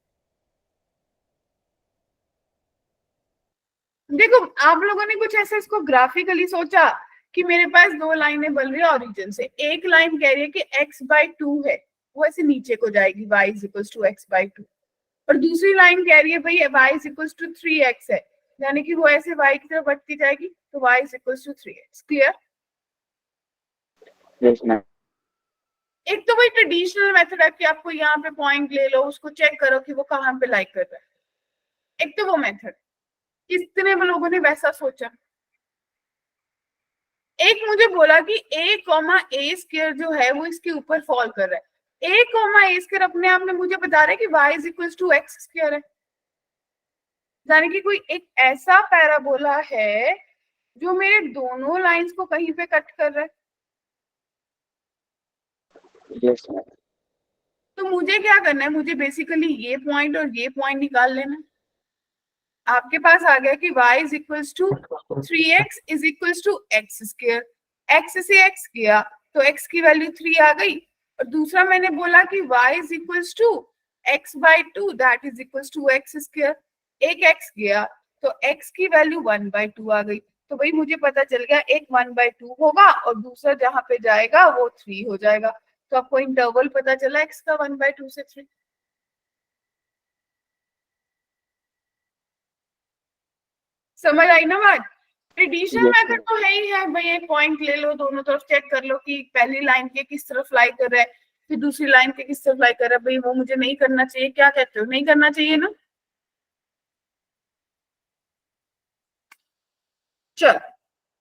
देखो आप लोगों ने कुछ ऐसा इसको ग्राफिकली सोचा कि मेरे पास दो लाइनें बन रही है ओरिजिन से, एक लाइन कह रही है कि x/2 है, वो ऐसे नीचे को जाएगी y = x/2, और दूसरी लाइन कह रही है भाई y = 3x है, यानी कि वो ऐसे y की तरफ बढ़ती जाएगी, तो y = 3x। Clear? Yes ma'am. एक तो वही ट्रेडिशनल मेथड है कि आपको यहाँ पे पॉइंट ले लो, उसको चेक करो कि वो कहाँ पे लाइक कर रहा है, एक तो वो मेथड, कितने लोगों ने वैसा सोचा। एक मुझे बोला कि a,a² जो है वो इसके ऊपर फॉल कर रहा है, a,a² अपने आप में मुझे बता रहा है कि y = x² है, यानी कि कोई एक ऐसा पैराबोला है जो मेरे दोनों लाइंस को कहीं पे कट कर रहा है। Yes ma'am. तो मुझे क्या करना है, मुझे बेसिकली ये पॉइंट और ये पॉइंट निकाल लेना। आपके पास आ गया कि y = 3x = x², x से x किया तो x की वैल्यू 3 आ गई, और दूसरा मैंने बोला कि y = x/2 that is equal to x², एक x गया तो x की वैल्यू 1/2 आ गई, तो भाई मुझे पता चल गया एक 1/2 होगा और दूसरा जहां पे जाएगा वो 3 हो जाएगा, तो आपको इंटरवल पता चला x का 1/2 से 3। समझ आई ना बात? ट्रेडिशनल Yes, मेथड तो है ही है भाई, एक पॉइंट ले लो, दोनों तरफ चेक कर लो कि पहली लाइन के किस तरफ लाई कर रहा है, फिर दूसरी लाइन के किस तरफ लाई कर रहा है, भाई वो मुझे नहीं करना चाहिए, क्या कहते हो, नहीं करना चाहिए ना? चल,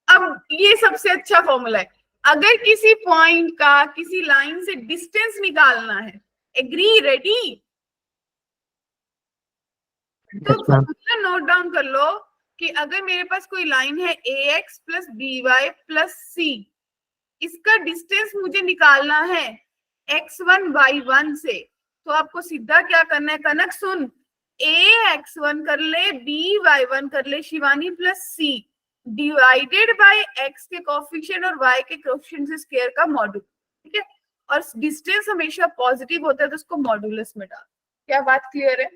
अब ये सबसे अच्छा फॉर्मूला है, अगर किसी पॉइंट का किसी लाइन से डिस्टेंस निकालना है, एग्री, रेडी? तो Yes, ma'am. Formula note down कर लो कि अगर मेरे पास कोई लाइन है ax + by + c, इसका डिस्टेंस मुझे निकालना है x1 y1 से, तो आपको सीधा क्या करना है, कनक सुन, a x1 कर ले, b y1 कर ले Shivani, plus c divided bye x के कोफिशिएंट और y के कोफिशिएंट से स्क्वायर का मॉड्यूल, ठीक है? और डिस्टेंस हमेशा पॉजिटिव होता है तो उसको मॉड्यूलस में डाल। क्या बात क्लियर है?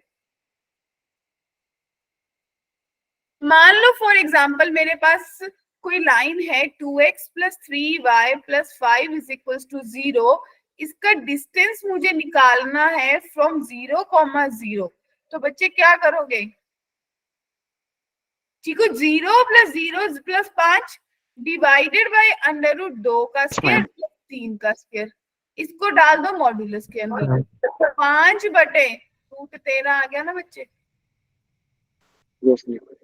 मान लो फॉर एग्जाम्पल मेरे पास कोई लाइन है 2x + 3y + 5 = 0, इसका डिस्टेंस मुझे निकालना है फ्रॉम 0, 0, तो बच्चे क्या करोगे? ठीक है, 0 + 0 + 5 डिवाइडेड बाय √2 का स्क्वायर + 3 का स्क्वायर, इसको डाल दो मॉड्यूलस के अंदर, 5/√13 आ गया ना बच्चे? Yes ma'am.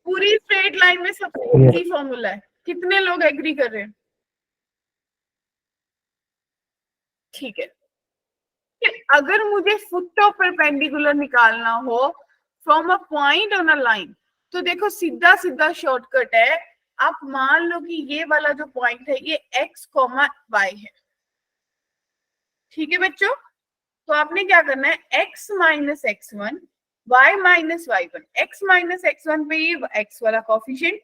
पूरी स्ट्रेट लाइन में सबसे इजी फॉर्मूला है, कितने लोग एग्री कर रहे हैं? ठीक है, अगर मुझे फुट ऑफ परपेंडिकुलर निकालना हो from a point on a line, तो देखो सीधा सीधा शॉर्टकट है, आप मान लो कि ये वाला जो पॉइंट है ये x, y है, ठीक है बच्चों? तो आपने क्या करना है, x - x1 y - y1, x - x1 पे ये x वाला कोफिशिएंट,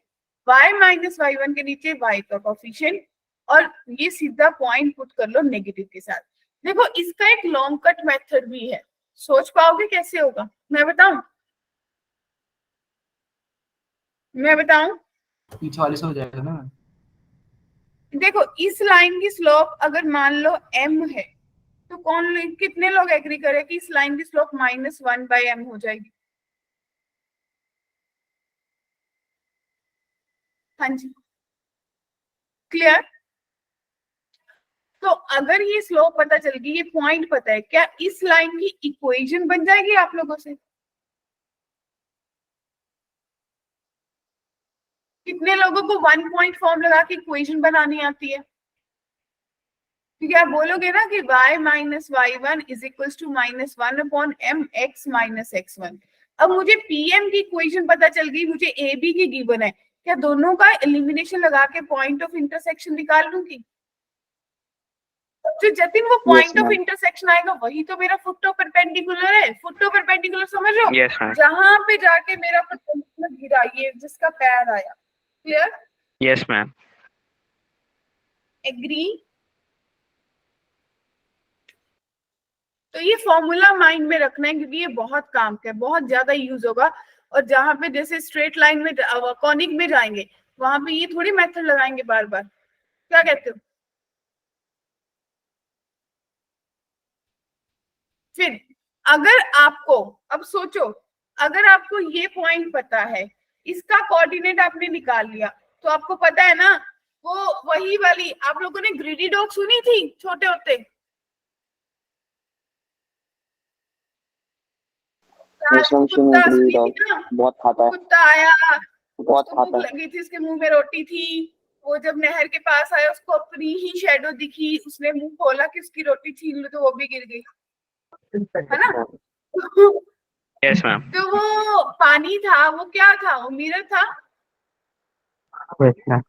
y - y1 के नीचे y का कोफिशिएंट, और ये सीधा पॉइंट पुट कर लो नेगेटिव के साथ। देखो इसका एक लॉन्ग कट मेथड भी है, सोच पाओगे कैसे होगा? मैं बताऊं? मैं बताऊं? पीछे वाले से हो जाएगा ना। देखो इस लाइन की स्लोप अगर मान लो m है, तो कितने लोग एग्री करे कि इस लाइन की स्लोप -1/m हो जाएगी? हाँ जी, क्लियर? तो अगर ये स्लोप पता चल गई, ये पॉइंट पता है, क्या इस लाइन की इक्वेशन बन जाएगी आप लोगों से? कितने लोगों को 1 पॉइंट फॉर्म लगा के इक्वेशन बनानी आती है? क्योंकि आप बोलोगे ना कि y - y1 = -1/m x - x1। अब मुझे pm की इक्वेशन पता चल गई, मुझे ab की गिवन है, क्या दोनों का एलिमिनेशन लगा के पॉइंट ऑफ इंटरसेक्शन निकाल लूंगी? जो जतिन वो पॉइंट ऑफ ma'am. इंटरसेक्शन आएगा वही तो मेरा फुट ऑफ परपेंडिकुलर है। फुट ऑफ परपेंडिकुलर समझ रहे हो? Yes, ma'am. जहां पे जाके मेरा परपेंडिकुलर गिरा, ये जिसका पैर आया। क्लियर? Yes, ma'am. एग्री? तो ये फॉर्मूला माइंड में रखना है क्योंकि ये बहुत काम का है, बहुत ज्यादा यूज होगा, और जहां पे जैसे स्ट्रेट लाइन में कॉनिक में जाएंगे वहां पे ये थोड़ी मेथड लगाएंगे बार बार। क्या कहते हो? फिर अगर आपको, अब सोचो, अगर आपको ये पॉइंट पता है, इसका कोऑर्डिनेट आपने निकाल लिया, तो आपको पता है ना वो वही वाली, आप लोगों ने ग्रीडी डॉग सुनी थी छोटे होते? Yes, ma'am, कुत्ता सुनी सुनी dog, थी ना? बहुत खाता है, कुत्ता आया, बहुत उसको खाता भूख है। लगी थी, उसके मुंह में रोटी थी, वो जब नहर के पास आया उसको अपनी ही शैडो दिखी, उसने मुंह खोला कि उसकी रोटी छीन लो तो वो भी गिर गई, है ना? Yes ma'am. तो वो पानी था, वो क्या था? वो मिरर था। yes ma'am,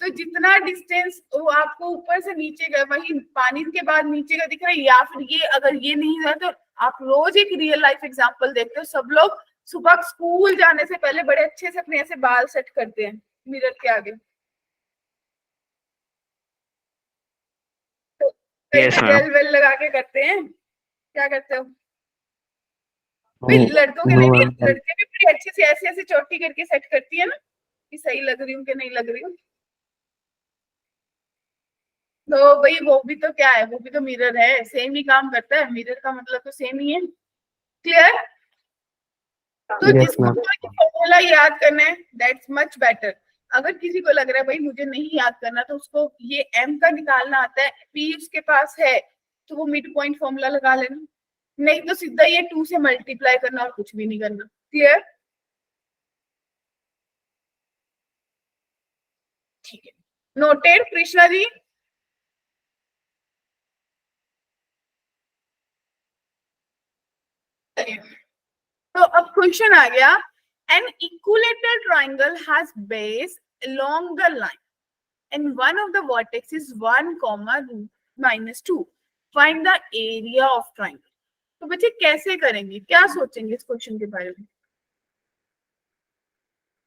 तो जितना डिस्टेंस वो आपको ऊपर से नीचे का, वही पानी के बाद नीचे का दिख रहा है, या फिर ये अगर ये नहीं है तो आप रोज एक रियल लाइफ एग्जांपल देखते हो, सब लोग सुबह स्कूल जाने से पहले बड़े अच्छे से अपने ऐसे बाल सेट करते हैं मिरर के आगे, तो Yes, ma'am. जेल वेल लगा के करते हैं। क्या करते हो? भाई no, लड़कों के no लिए नहीं, one can लड़के भी बड़ी अच्छे से ऐसे ऐसे चोटी करके सेट करती है ना कि सही लग रही हूँ कि नहीं लग रही हूँ। तो भाई वो भी तो क्या है, वो भी तो मिरर है, सेम ही काम करता है, मिरर का मतलब तो सेम ही है। क्लियर? तो yes जिसको ma'am, फॉर्मूला याद करना है दैट्स मच बेटर। अगर किसी को लग रहा है भाई मुझे नहीं याद करना, तो उसको ये m का निकालना आता है, p उसके पास है, तो वो मिड पॉइंट फॉर्मूला लगा लेना, नहीं तो सीधा ये 2 से मल्टीप्लाई करना और कुछ भी नहीं करना। क्लियर? ठीक है, नोटेड कृष्णा जी? तो अब क्वेश्चन आ गया, an equilateral triangle has base along the line and one of the vertex is 1, -2. Find the area of triangle. तो बच्चे कैसे करेंगे, क्या सोचेंगे इस क्वेश्चन के बारे में?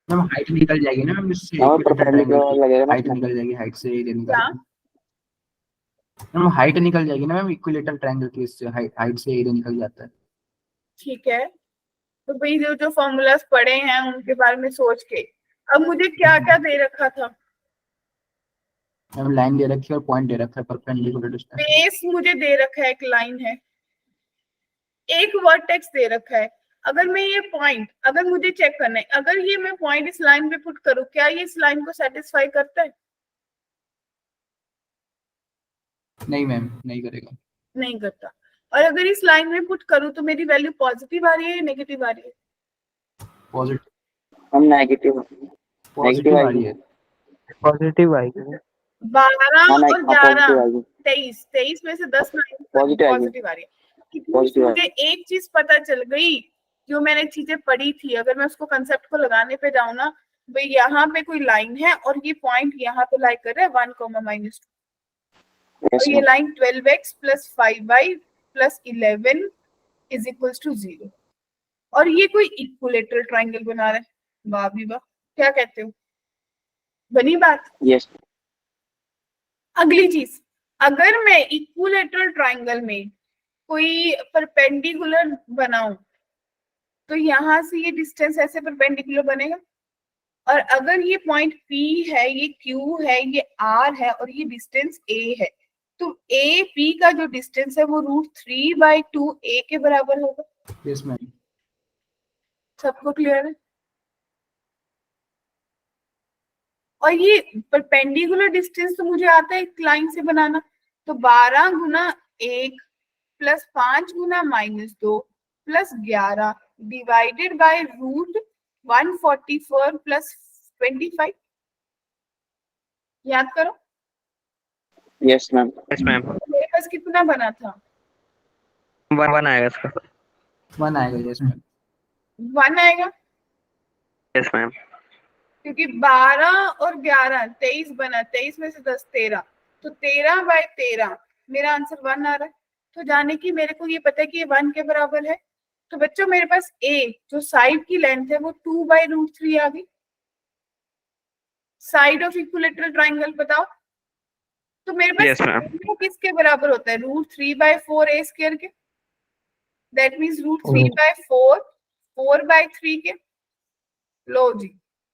मैम हाइट निकल जाएगी ना मैम, इससे हाँ, equilateral परपेंडिकुलर triangle की लगेगा ना हाइट उसमें। निकल जाएगी, हाइट से एरिया निकल क्या? जाएगी मैम, हाइट निकल जाएगी ना मैम, इक्विलेटरल ट्रायंगल की, इससे हाइट से एरिया निकल जाता है। ठीक है, तो भाई जो जो फॉर्मूलाज पढ़े हैं उनके बारे में सोच के, अब मुझे क्या क्या दे रखा था? मैम लाइन दे रखी है और पॉइंट दे रखा है, परपेंडिकुलर डिस्टेंस। बेस मुझे दे रखा है, एक लाइन है, एक वर्टेक्स दे रखा है। अगर मैं ये पॉइंट, अगर मुझे चेक करना है, अगर ये मैं पॉइंट इस लाइन पे पुट करूं, क्या ये इस लाइन को सेटिस्फाई करता है? नहीं मैम, नहीं करेगा। नहीं करता। और अगर इस लाइन में पुट करूं तो मेरी वैल्यू पॉजिटिव आ रही है या नेगेटिव आ रही है? पॉजिटिव, हम नेगेटिव पॉजिटिव आ रही है। positive आएगी 12 हाँ, और हाँ, पॉजिटिव 11, आएगी, 23 में से 10 पॉजिटिव आएगी, पॉजिटिव आ रही है। कि पॉजिटिव मुझे एक चीज पता चल गई, जो मैंने चीजें पढ़ी थी, अगर मैं उसको कंसेप्ट को लगाने पे जाऊं ना, भाई यहाँ पे कोई लाइन है और ये पॉइंट यहाँ पे लाई कर रहा है 1, -2, यस तो ये मैम, लाइन 12x + 5y + 11 = 0, और ये कोई इक्विलेटरल ट्रायंगल बना रहा है। वाह भी वाह, क्या कहते हो? बनी बात? यस, अगली चीज, अगर मैं इक्विलेटरल ट्रायंगल में कोई परपेंडिकुलर बनाऊं, तो यहां से ये डिस्टेंस ऐसे परपेंडिकुलर बनेगा, और अगर ये पॉइंट P है, ये Q है, ये R है और ये डिस्टेंस A है, तो AP का जो डिस्टेंस है वो √3/2 A के बराबर होगा। यस मैम, सबको क्लियर है? और ये परपेंडिकुलर डिस्टेंस तो मुझे आता है एक लाइन से बनाना, तो 12 × 1 + 5 × -2 + 11 डिवाइडेड बाय √144 + 25। याद करो, यस मैम, यस मैम। मेरे पास कितना बना था? 1 आएगा इसका। 1 आएगा। यस मैम, 1 आएगा, यस मैम। क्योंकि 12 और 11 23 बना, 23 में से 10 13, तो 13/13 मेरा आंसर 1 आ रहा है। तो जाने की मेरे को ये पता है कि ये 1 के बराबर है, तो बच्चों मेरे पास A जो साइड की लेंथ है वो 2/√3 आ गई। साइड ऑफ इक्विलेटरल ट्रायंगल बताओ, तो मेरे पास यस मैम। area किसके बराबर होता है? √3/4 A² के, दैट मींस √3/4 4/3 के। लो जी,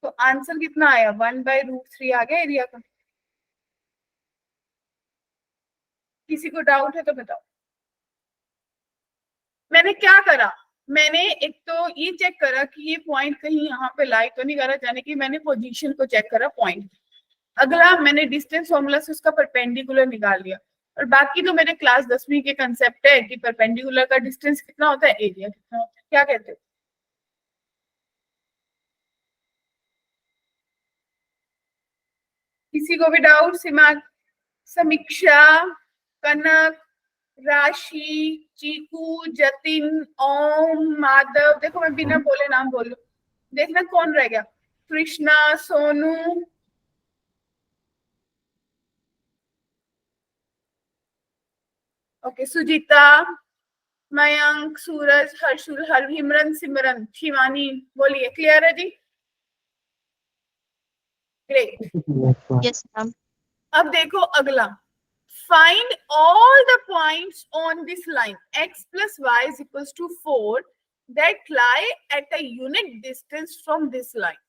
तो आंसर कितना आया? 1/√3 आ गया एरिया का। किसी को डाउट है तो बताओ। मैंने क्या करा, मैंने एक तो ये चेक करा कि ये पॉइंट कहीं यहाँ पे लाई तो नहीं करा, यानी कि मैंने पोजीशन को चेक करा पॉइंट। अगला मैंने डिस्टेंस फॉर्मूला से उसका परपेंडिकुलर निकाल लिया। और बाकी तो मेरे क्लास 10वीं के कंसेप्ट है कि परपेंडिकुलर का डिस्टेंस कितना होता है, एरिया कितना होता है। क्या कहते हो? किसी को भी डाउट? समीक्षा, कनक, राशि, चीकू, जतिन, ओम, माधव। देखो मैं बिना बोले नाम बोल लूं, देखना कौन रह गया। कृष्णा, सोनू, ओके, सुजीता, मयंक, सूरज, हर्षुल, हिमरन, सिमरन, शिवानी। बोलिए, क्लियर है जी? Great. Yes, ma'am. Yes, ma'am. अब देखो अगला, find all the points on this line x plus y is equals to 4 that lie at a unit distance from this line.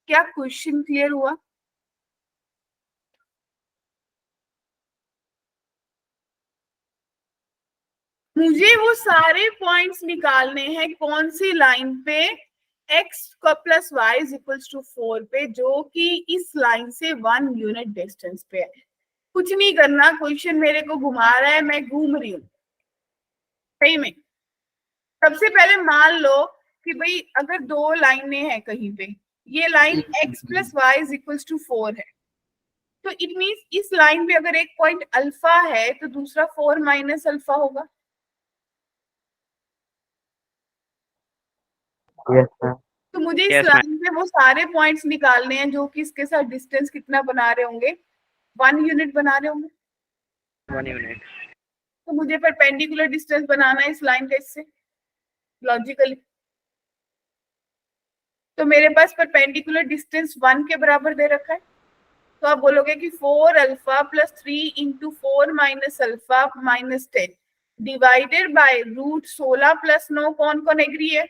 क्या क्वेश्चन क्लियर हुआ? मुझे वो सारे पॉइंट्स निकालने हैं कौन सी लाइन पे, x का plus y is equals to 4 पे, जो कि इस लाइन से 1 यूनिट डिस्टेंस पे है। कुछ नहीं करना, क्वेश्चन मेरे को घुमा रहा है, मैं घूम रही हूँ सही में। सबसे पहले मान लो कि भाई अगर दो लाइनें हैं कहीं पे, ये line x plus y is equals to 4 है, तो इट मीन्स इस लाइन पे अगर एक पॉइंट अल्फा है तो दूसरा 4 माइनस अल्फा होगा। Yes, ma'am. तो मुझे इस Yes, लाइन पे वो सारे पॉइंट्स निकालने हैं जो कि इसके साथ डिस्टेंस कितना बना रहे होंगे, 1 यूनिट बना रहे होंगे। 1 unit. तो मुझे परपेंडिकुलर डिस्टेंस बनाना है इस लाइन का इससे, लॉजिकली। तो मेरे पास परपेंडिकुलर डिस्टेंस 1 के बराबर दे रखा है, तो आप बोलोगे कि 4 alpha plus 3 into 4 minus alpha minus 10 divided by root 16 plus 9। कौन कौन एग्री है?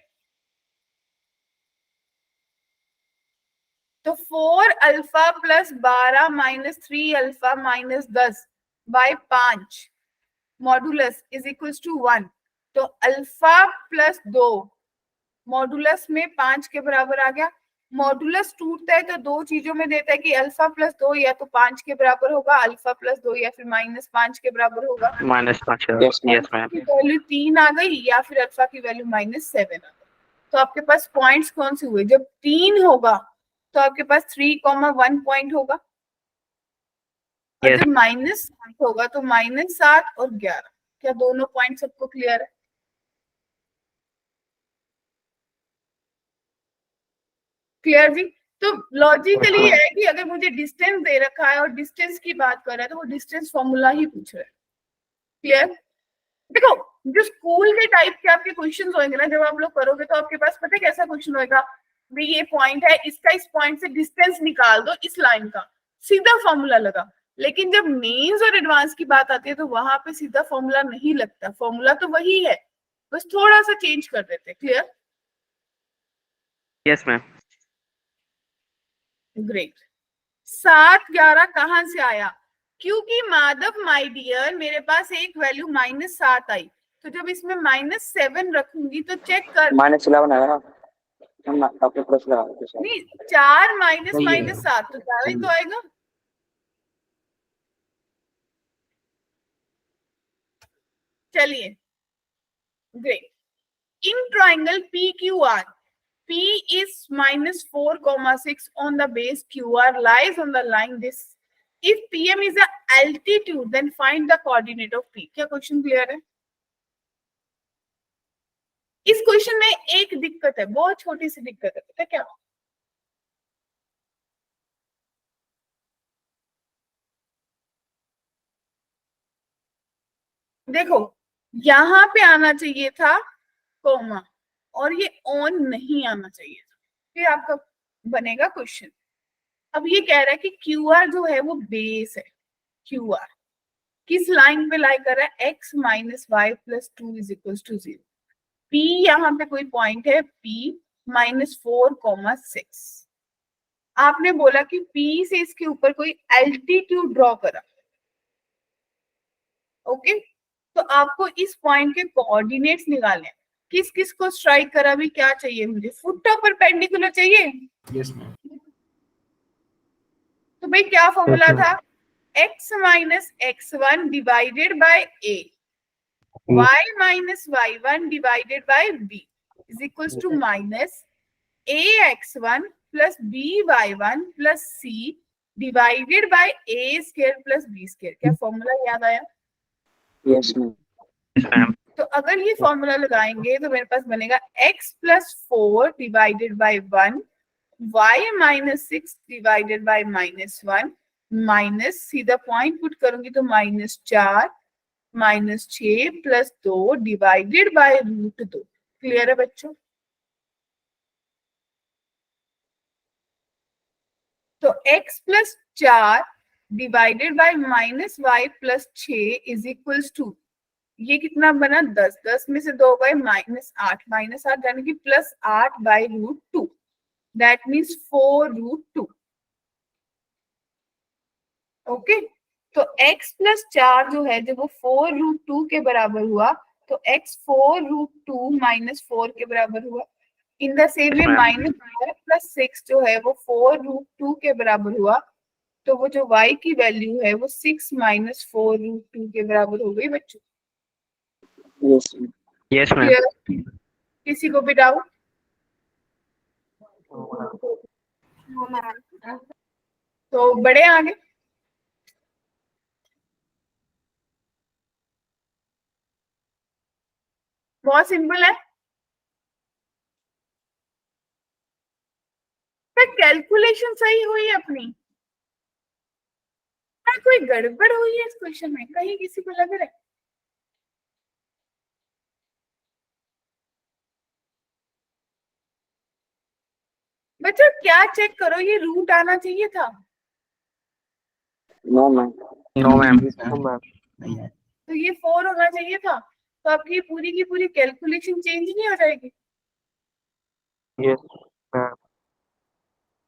तो 4 alpha plus 12 minus 3 alpha minus 10 by 5 modulus is equals to 1। तो अल्फा प्लस 2 मॉडुलस में 5 के बराबर आ गया। मॉडुलस टूटता है तो दो चीजों में देता है कि अल्फा प्लस 2 या तो 5 के बराबर होगा, अल्फा प्लस 2 या फिर माइनस 5 के बराबर होगा। -5. Yes, ma'am. Yes, ma'am. की वैल्यू 3 आ गई या फिर अल्फा की वैल्यू -7 आ गई। तो आपके पास पॉइंट्स कौन से हुए? जब 3 होगा तो आपके पास 3,1 पॉइंट होगा, और Yes. जब -7 होगा तो -7 और 11। क्या दोनों पॉइंट सबको क्लियर है? क्लियर जी? तो लॉजिकली है कि अगर मुझे डिस्टेंस दे रखा है और डिस्टेंस की बात कर रहा है तो वो डिस्टेंस फॉर्मूला ही पूछ रहा है। क्लियर? देखो, जो स्कूल के टाइप के आपके क्वेश्चन होंगे ना, जब आप लोग करोगे तो आपके पास पता है कैसा क्वेश्चन होगा, भाई ये पॉइंट है, इसका इस पॉइंट से डिस्टेंस निकाल दो इस लाइन का, सीधा फॉर्मूला लगा। लेकिन जब मेंस और एडवांस की बात आती है तो वहां पे सीधा फॉर्मूला नहीं लगता, फॉर्मूला तो वही है, बस थोड़ा सा चेंज कर देते हैं। क्लियर? Yes, ma'am. ग्रेट। 7 11 कहां से आया? क्योंकि माधव माय डियर मेरे पास एक वैल्यू -7 आई, तो जब इसमें -7 रखूंगी तो चेक कर, -11 आएगा ना, हम आपके प्लस लगा देते हैं। नहीं 4 माइनस सही है। -7 तो 11 ही तो आएगा। चलिए, great. In triangle P Q R, P is -4,6 on the base QR lies on the line this. If PM is a altitude, then find the coordinate of P. क्या क्वेश्चन क्लियर है? इस क्वेश्चन में एक दिक्कत है, बहुत छोटी सी दिक्कत है, पता है क्या? देखो, यहां पे आना चाहिए था कोमा, और ये ऑन नहीं आना चाहिए था, फिर आपका बनेगा क्वेश्चन। अब ये कह रहा है कि QR जो है वो बेस है, QR किस लाइन पे लाई कर रहा है? x - y + 2 = 0। P यहाँ पे कोई पॉइंट है P -4,6। आपने बोला कि P से इसके ऊपर कोई एल्टीट्यूड ड्रॉ करा, ओके। तो आपको इस पॉइंट के कोऑर्डिनेट्स निकालने हैं। किस किस को स्ट्राइक करा भी, क्या चाहिए मुझे, फुट ऑफ परपेंडिकुलर चाहिए। Yes ma'am. तो भाई क्या फॉर्मूला Yes, ma'am. था, x minus x1 divided by a, y minus y1 divided by b is equals to minus ax1 plus by1 plus c divided by a square plus b square. क्या फॉर्मूला याद आया? Yes ma'am. Yes, ma'am. तो अगर ये फॉर्मूला लगाएंगे तो मेरे पास बनेगा x plus 4 divided bye 1, y minus 6 divided by -1 minus, सीधा पॉइंट पुट करूंगी तो -4 -6 प्लस 2 डिवाइडेड बाय √2। क्लियर है बच्चों? तो x plus 4 divided by -y plus 6 is equals to, ये कितना बना 10, 10 में से 2 गए -8 यानी कि +8 बाय √2, दैट मीन्स 4√2। ओके, तो x प्लस 4 जो है जब वो 4√2 के बराबर हुआ तो x 4√2 -4 के बराबर हुआ। इन the same way Yes, ma'am. -4 plus 6 जो है वो 4√2 के बराबर हुआ, तो वो जो y की वैल्यू है वो 6 -4√2 के बराबर हो गई बच्चों। Yes ma'am. Yes, ma'am. Clear? किसी को भी डाउट? तो बड़े आगे, बहुत सिंपल है। कैलकुलेशन सही हुई है अपनी, कोई गड़बड़ हुई है इस क्वेश्चन में, कहीं किसी को लग रहा है? बच्चों क्या चेक करो, ये रूट आना चाहिए था। No ma'am. No, ma'am. No, ma'am. नहीं है। तो ये 4 होना चाहिए था, तो आपकी पूरी की पूरी कैलकुलेशन चेंज नहीं हो जाएगी, Yes, ma'am.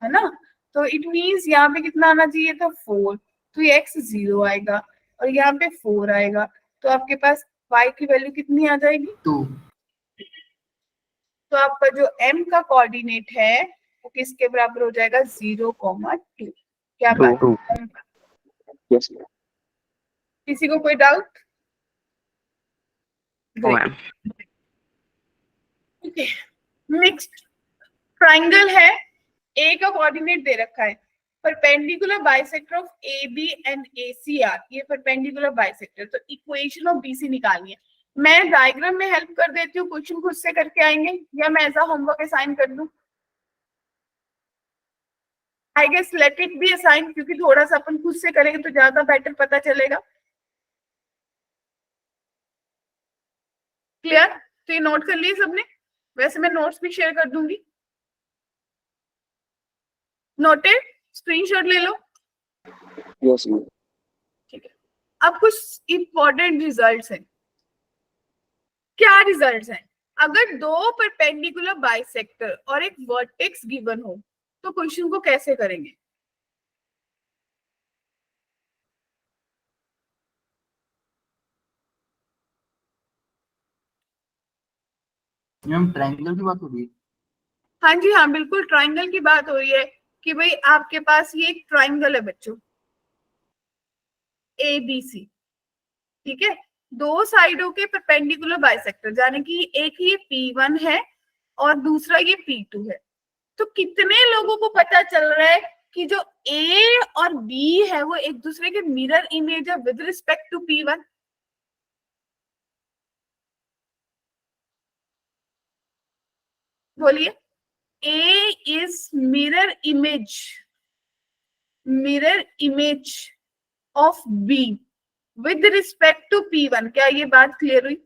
है ना? तो इट मींस यहाँ पे कितना आना चाहिए था 4, तो ये x 0 आएगा और यहाँ पे 4 आएगा, तो आपके पास y की वैल्यू कितनी आ जाएगी 2। तो आपका जो m का कोऑर्डिनेट है वो किसके बराबर हो जाएगा 0,2। क्या बात Two. है? Yes ma'am. किसी को कोई doubt? No, ma'am. Next, triangle है, ए का कोऑर्डिनेट दे रखा है, perpendicular bisector of A B and A C are, ये परपेंडिकुलर बाइसेक्टर, तो इक्वेशन ऑफ बीसी निकालनी है। मैं डायग्राम में हेल्प कर देती हूँ, क्वेश्चन खुद से करके आएंगे या मैं ऐसा होमवर्क असाइन कर दूं? I guess let it be assign, क्योंकि थोड़ा सा अपन खुद से करेंगे तो ज्यादा बेटर पता चलेगा। क्लियर? तो ये नोट कर लिए सबने? वैसे मैं नोट्स भी शेयर कर दूंगी, नोटेड, स्क्रीनशॉट ले लो। Yes ma'am. ठीक है, अब कुछ इंपॉर्टेंट रिजल्ट्स हैं। क्या रिजल्ट्स हैं? अगर दो परपेंडिकुलर बाइसेक्टर और एक वर्टेक्स गिवन हो तो क्वेश्चन को कैसे करेंगे? मैम ट्रायंगल की बात हो रही है। हाँ जी हाँ, बिल्कुल ट्राइंगल की बात हो रही है कि भाई आपके पास ये एक ट्राइंगल है बच्चों, ए बी सी, ठीक है, दो साइडों के परपेंडिकुलर बाइसेक्टर, यानी कि एक ये P1 है और दूसरा ये P2 है। तो कितने लोगों को पता चल रहा है कि जो A और B है वो एक दूसरे के मिरर इमेज है विद रिस्पेक्ट टू P1? बोलिए। A is mirror image of B with respect to P1। क्या ये बात क्लियर हुई?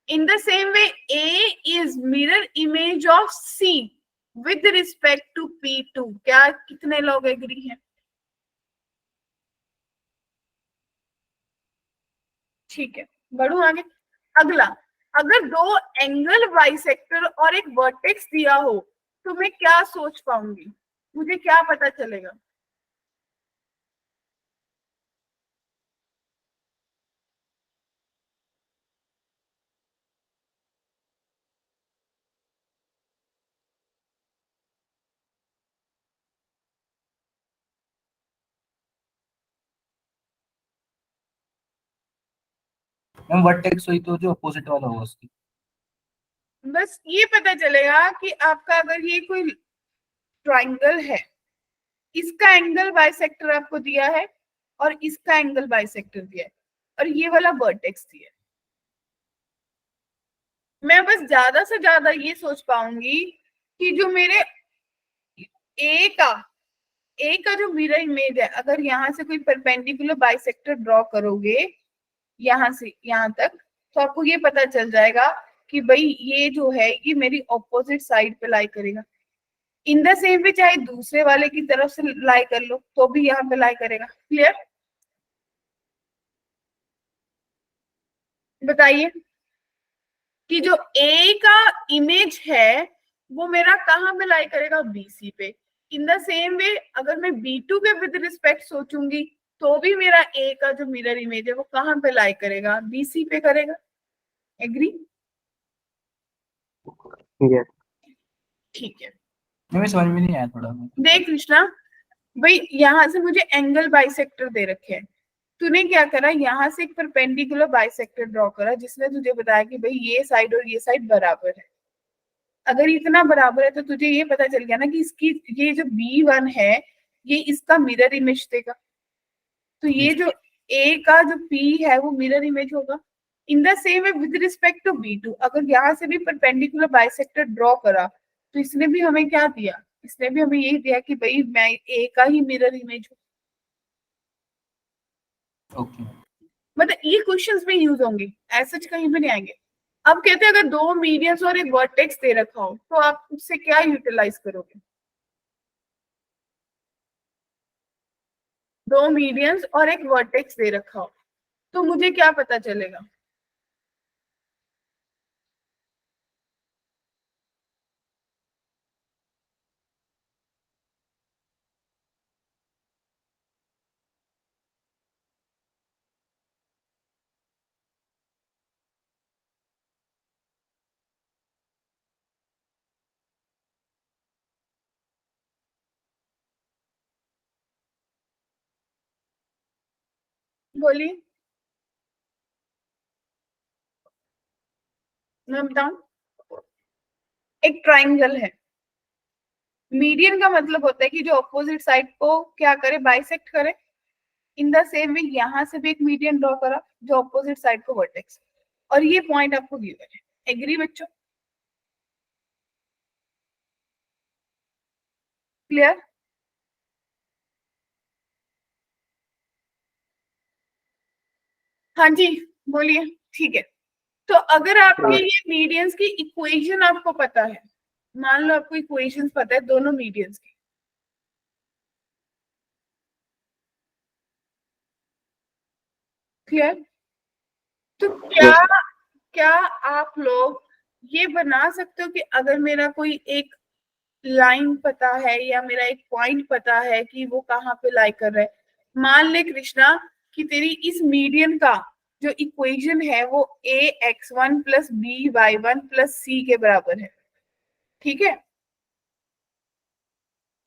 In the same way, A is mirror image of C with respect to P2। क्या कितने लोग एग्री हैं? ठीक है, बढ़ू आगे। अगला, अगर दो एंगल बाइसेक्टर और एक वर्टेक्स दिया हो तो मैं क्या सोच पाऊंगी, मुझे क्या पता चलेगा? मैम वर्टेक्स हुई तो जो अपोजिट वाला होगा उसकी। बस ये पता चलेगा कि आपका अगर ये कोई ट्राइंगल है, इसका एंगल बाइसेक्टर आपको दिया है और इसका एंगल बाइसेक्टर दिया है और ये वाला वर्टेक्स दिया है, मैं बस ज्यादा से ज्यादा ये सोच पाऊंगी कि जो मेरे ए का जो मिरर इमेज है, अगर यहाँ से कोई परपेंडिकुलर बाइसेक्टर ड्रॉ करोगे यहाँ से यहाँ तक, तो आपको ये पता चल जाएगा कि भाई ये जो है ये मेरी ऑपोजिट साइड पे लाई करेगा। इन द सेम वे चाहे दूसरे वाले की तरफ से लाई कर लो तो भी यहाँ पे लाई करेगा। क्लियर? बताइए कि जो ए का इमेज है वो मेरा कहाँ पे लाई करेगा? बीसी पे। इन द सेम वे अगर मैं B2 के विद रिस्पेक्ट सोचूंगी तो भी मेरा ए का जो मिरर इमेज है वो कहाँ पे लाई करेगा? BC पे करेगा। एग्री? यस ठीक है। मैं समझ में नहीं आया थोड़ा। देख कृष्णा भाई, यहाँ से मुझे एंगल बाइसेक्टर दे रखे हैं, तूने क्या करा, यहाँ से एक परपेंडिकुलर बाइसेक्टर ड्रॉ करा जिसने तुझे बताया कि भाई ये साइड और ये साइड बराबर है। अगर इतना बराबर है तो तुझे ये पता चल गया ना कि इसकी ये जो B1 है ये इसका मिरर इमेज देगा, तो ये जो A का जो P है वो मिरर इमेज होगा। In the same way with respect to B2, अगर यहाँ से भी परपेंडिकुलर बाइसेक्टर ड्रॉ करा तो इसने भी हमें क्या दिया? इसने भी हमें यही दिया कि भाई मैं A का ही मिरर इमेज हूँ। ओके। मतलब ये क्वेश्चंस में यूज होंगे, ऐसा कहीं भी नहीं आएंगे। अब कहते हैं अगर दो मीडियंस और एक वर्टेक्स दे रखा हो तो आप उससे क्या यूटिलाइज करोगे? दो मीडियंस और एक वर्टेक्स दे रखा हो तो मुझे क्या पता चलेगा? बोलिए, मैं बताऊं। एक ट्राइंगल है, मीडियन का मतलब होता है कि जो अपोजिट साइड को क्या करे? बाइसेक्ट करे। इन द सेम वे यहाँ से भी एक मीडियन ड्रॉ करा जो अपोजिट साइड को वर्टेक्स, और ये पॉइंट आपको गिवन है। एग्री बच्चों? क्लियर? हाँ जी बोलिए। ठीक है, तो अगर आपके ये मीडियंस की इक्वेशन आपको पता है, मान लो आपको इक्वेशंस पता है दोनों मीडियंस की, क्लियर? तो क्या क्या आप लोग ये बना सकते हो कि अगर मेरा कोई एक लाइन पता है या मेरा एक पॉइंट पता है कि वो कहाँ पे लाई कर रहा है, मान ले कृष्णा कि तेरी इस मीडियन का जो इक्वेशन है वो ax1 plus by1 plus c के बराबर है, ठीक है?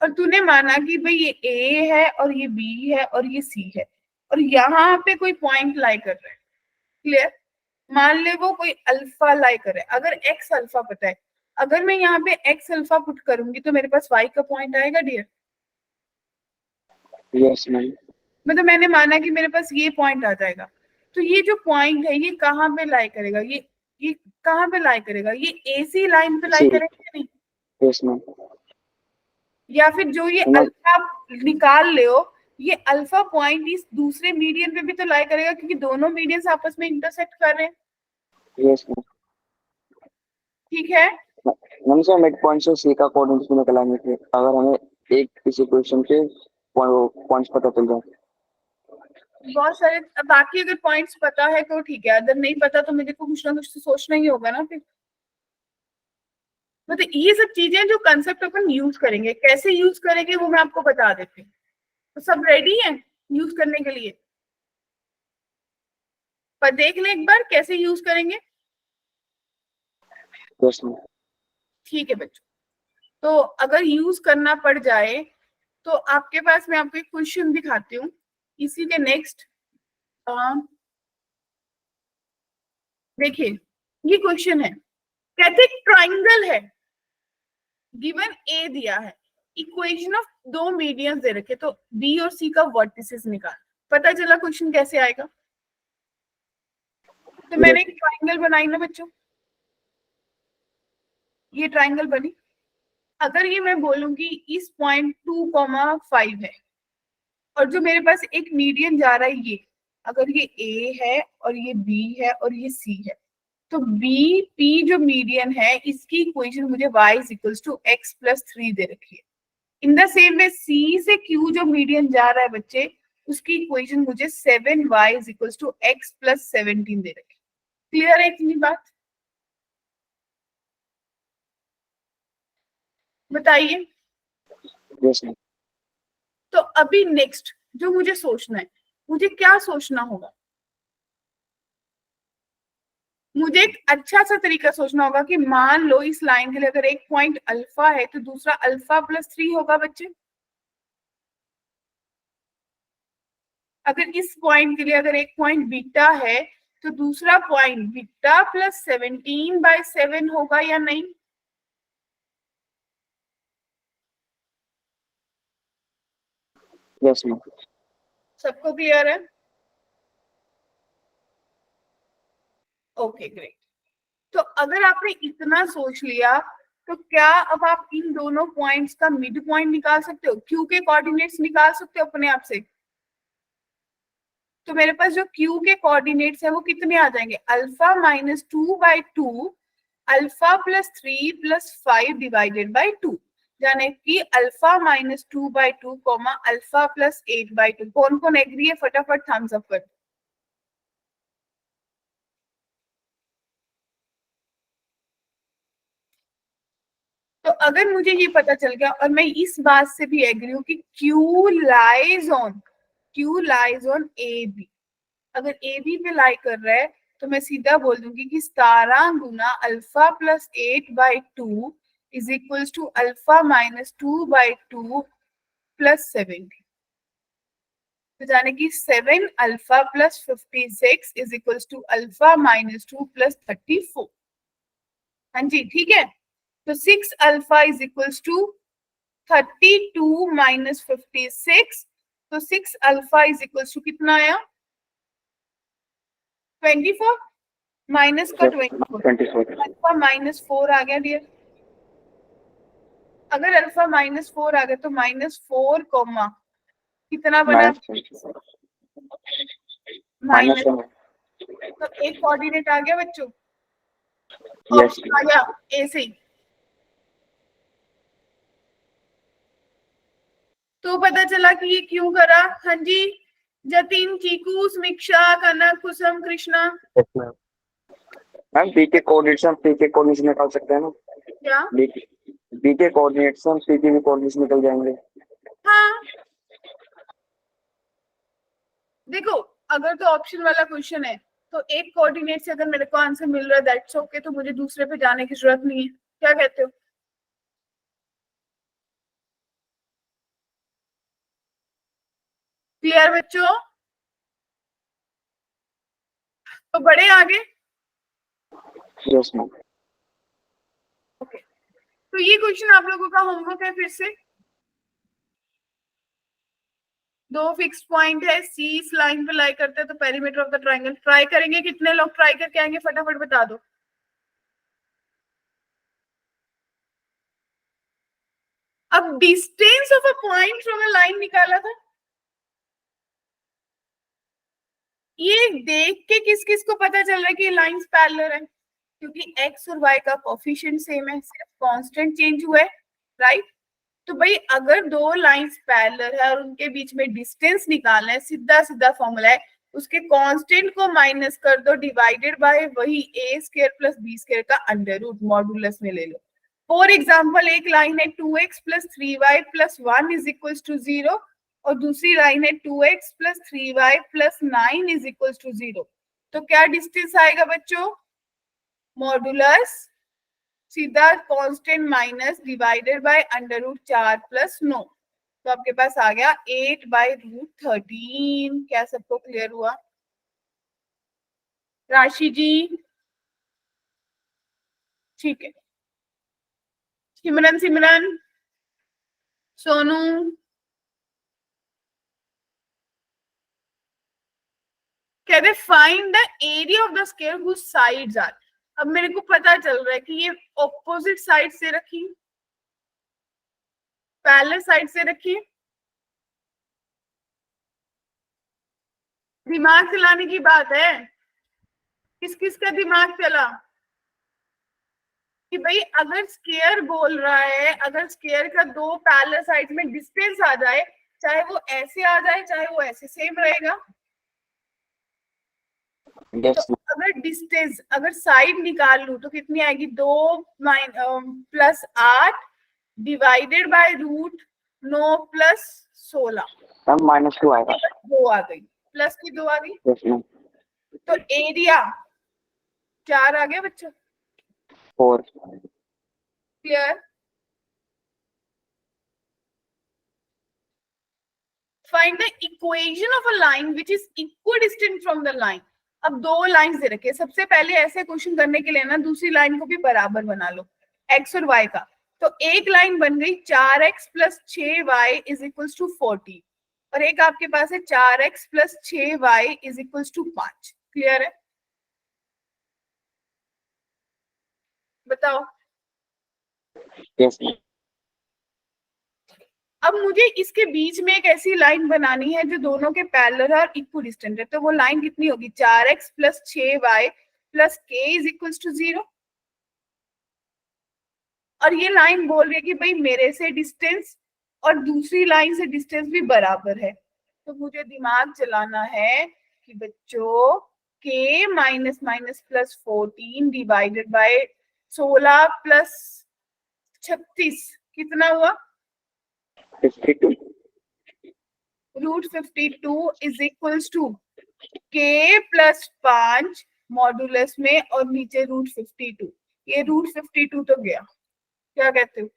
और तूने माना कि भाई ये A है और ये B है और ये C है और यहाँ पे कोई पॉइंट लाई कर रहा है। क्लियर? मान ले वो कोई अल्फा लाई कर रहा है, अगर x अल्फा पता है, अगर मैं यहाँ पे x अल्फा पुट करूंगी तो मेरे पास y का पॉइंट आएगा डियर? Yes ma'am. मतलब मैंने माना कि मेरे पास ये पॉइंट आ जाएगा, तो ये जो पॉइंट है ये कहाँ पे लाई करेगा? ये कहाँ पे लाई करेगा? ये AC लाइन पे लाई करेगा या नहीं? Yes ma'am. या फिर जो ये अल्फा निकाल ले हो, ये अल्फा पॉइंट इस दूसरे मीडियन पे भी तो लाई करेगा क्योंकि दोनों मीडियंस आपस में इंटरसेक्ट कर रहे हैं। Yes ma'am. ठीक है, मैम से मिड पॉइंट से सी का कोऑर्डिनेट्स भी निकालने थे, अगर हमें एक इस इक्वेशन के पॉइंट्स पता चल जाए। बहुत सारे, बाकी अगर पॉइंट्स पता है तो ठीक है, अगर नहीं पता तो मुझे को कुछ ना कुछ तो सोचना ही होगा ना फिर। मतलब ये सब चीजें जो कंसेप्ट अपन यूज करेंगे, कैसे यूज करेंगे वो मैं आपको बता देती हूँ। तो सब रेडी है यूज करने के लिए? पर देख ले एक बार कैसे यूज करेंगे। Yes ma'am. ठीक है बच्चों, तो अगर यूज करना पड़ जाए तो आपके पास मैं आपको एक क्वेश्चन दिखाती हूँ इसी के नेक्स्ट। देखिए ये क्वेश्चन है, कहते हैं ट्राइंगल है, गिवन ए दिया है, इक्वेशन ऑफ दो मीडियंस दे रखे, तो बी और सी का वर्टिसेस निकाल। पता चला क्वेश्चन कैसे आएगा? तो मैंने एक ट्राइंगल बनाई ना बच्चों, ये ट्राइंगल बनी। अगर ये मैं बोलूंगी इस पॉइंट 2,5 है और जो मेरे पास एक मीडियन जा रहा है ये, अगर ये ए है और ये बी है और ये सी है, तो बी पी जो मीडियन है इसकी इक्वेशन मुझे y is equals to x plus 3 दे रखी है। इन द सेम वे सी से q जो मीडियन जा रहा है बच्चे, उसकी इक्वेशन मुझे 7y is equals to x plus 17 दे रखी है। क्लियर है इतनी बात? बताइए। Yes ma'am. तो अभी नेक्स्ट जो मुझे सोचना है, मुझे क्या सोचना होगा? मुझे एक अच्छा सा तरीका सोचना होगा कि मान लो इस लाइन के लिए अगर एक पॉइंट अल्फा है तो दूसरा अल्फा प्लस 3 होगा बच्चे। अगर इस पॉइंट के लिए अगर एक पॉइंट बीटा है तो दूसरा पॉइंट बीटा प्लस 17/7 होगा या नहीं? Yes ma'am. सबको क्लियर है? Okay great. तो अगर आपने इतना सोच लिया तो क्या अब आप इन दोनों पॉइंट्स का मिड पॉइंट निकाल सकते हो, क्यू के कोऑर्डिनेट्स निकाल सकते हो अपने आप से? तो मेरे पास जो क्यू के कोऑर्डिनेट्स है वो कितने आ जाएंगे? Alpha minus 2/2 alpha plus 3 plus 5 divided by 2, यानी कि alpha minus 2/2 comma alpha plus 8/2। कौन कौन एग्री है फटाफट थम्स अप कर। तो अगर मुझे ये पता चल गया और मैं इस बात से भी एग्री हूँ कि Q lies on A B, अगर ए बी पे लाई कर रहा है तो मैं सीधा बोल दूंगी कि 17 गुना alpha plus 8/2 is equals to alpha minus 2/2 plus 70। तो जाने की 7 alpha plus 56 is equals to alpha minus 2 plus 34। हाँ जी ठीक है। तो 6 alpha is equals to 32 minus 56, तो 6 अल्फा इज इक्वल्स टू कितना आया? 24 माइनस का 24, अल्फा -4 आ गया डियर। अगर अल्फा -4 आ गया तो -4 कॉमा कितना बना? माइनस। तो एक कोऑर्डिनेट आ गया बच्चों, ऑप्शन आ गया ए से ही। तो पता चला कि ये क्यों करा। हाँ जी Jatin, Chiku, Samiksha, Kanak, Kusum, Krishna. Yes ma'am. Ma'am B के कोऑर्डिनेट्स हम पी के कोऑर्डिनेट्स निकाल सकते हैं ना? क्या? बी के कोऑर्डिनेट्स हम पी के कोऑर्डिनेट्स निकल जाएंगे। हाँ देखो, अगर तो ऑप्शन वाला क्वेश्चन है तो एक कोऑर्डिनेट से अगर मेरे को आंसर मिल रहा है दैट्स ओके, तो मुझे दूसरे पे जाने की जरूरत नहीं है। क्या कहते हो? क्लियर बच्चों? तो बड़े आगे। Yes ma'am. ओके, तो ये क्वेश्चन आप लोगों का होमवर्क है। फिर से दो फिक्स पॉइंट है, सी इस लाइन पे लाई करते हैं तो perimeter of the triangle. Try करेंगे, कितने लोग ट्राई करके आएंगे फटाफट बता दो। अब distance of a point from a line निकाला था, ये देख के किस किस को पता चल रहा है कि लाइंस पैरेलल है? क्योंकि x और y का कोफिशिएंट सेम है, सिर्फ कांस्टेंट चेंज हुआ है, राइट? तो भाई अगर दो लाइंस पैरेलल है और उनके बीच में डिस्टेंस निकालना है, सीधा सीधा फॉर्मूला है, उसके कांस्टेंट को माइनस कर दो डिवाइडेड बाय वही a square plus b square का अंडर रूट मॉडुलस में ले लो। फॉर एग्जांपल एक लाइन है 2x plus 3y plus 1 is equal to 0 और दूसरी लाइन है 2x plus 3y plus 9 is equal to 0। तो क्या डिस्टेंस आएगा बच्चों? मॉडुलस सीधा constant minus divided by under root 4 plus 9। तो आपके पास आ गया 8 बाय रूट 13। क्या सबको क्लियर हुआ? राशि जी ठीक है। सिमरन सिमरन सोनू कहते find the area of the square whose sides are. अब मेरे को पता चल रहा है कि ये ऑपोजिट साइड से रखी, पैरेलल साइड से रखी। दिमाग चलाने की बात है। किस किस का दिमाग चला कि भाई अगर स्क्वायर बोल रहा है, अगर स्क्वायर का दो पैरेलल साइड में डिस्टेंस आ जाए, चाहे वो ऐसे आ जाए चाहे वो ऐसे, सेम रहेगा। Yes, तो अगर डिस्टेंस, अगर साइड निकाल लूं तो कितनी आएगी? 2 plus 8 divided by root 9 plus 16। Ma'am -2 आएगा। 2 आ गई, प्लस की 2 आ गई। Yes ma'am. तो एरिया 4 आ गया बच्चों। 4। Clear? Find the equation of a line which is equidistant from the line. अब दो लाइंस दे रखे हैं। सबसे पहले ऐसे क्वेश्चन करने के लिए ना दूसरी लाइन को भी बराबर बना लो, x और y का। तो एक लाइन बन गई 4x plus 6y is equal to 40 और एक आपके पास है 4x plus 6y is equal to 5। Clear है? बताओ। Yes ma'am. अब मुझे इसके बीच में एक ऐसी लाइन बनानी है जो दोनों के पैरेलल है और इक्विडिस्टेंट है। तो वो लाइन कितनी होगी? 4x plus 6y plus k is equal to 0। और ये लाइन बोल रही है कि भाई मेरे से डिस्टेंस और दूसरी लाइन से डिस्टेंस भी बराबर है। तो मुझे दिमाग चलाना है कि बच्चों k minus minus plus 14 divided by 16 plus 36 कितना हुआ? 52। Root 52 is equals to k plus 5 modulus में और नीचे रूट 52। ये रूट 52 तो गया। क्या कहते हो?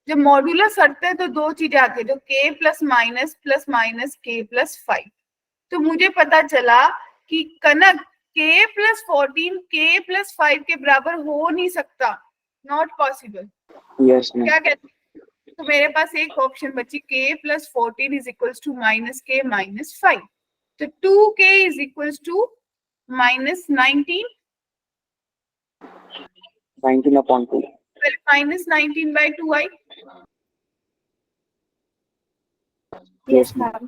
जब मॉडुलस हटते हैं तो दो चीजें आती है, जो k plus minus k plus 5। तो मुझे पता चला कि कनक k प्लस 14 k प्लस 5 के बराबर हो नहीं सकता, नॉट पॉसिबल। Yes ma'am. क्या कहते हैं? तो मेरे पास एक ऑप्शन बची k plus 14 is equals to minus k minus 5। तो 2k is equals to minus 19 19/2। Minus 19 by 2 आई। Yes ma'am.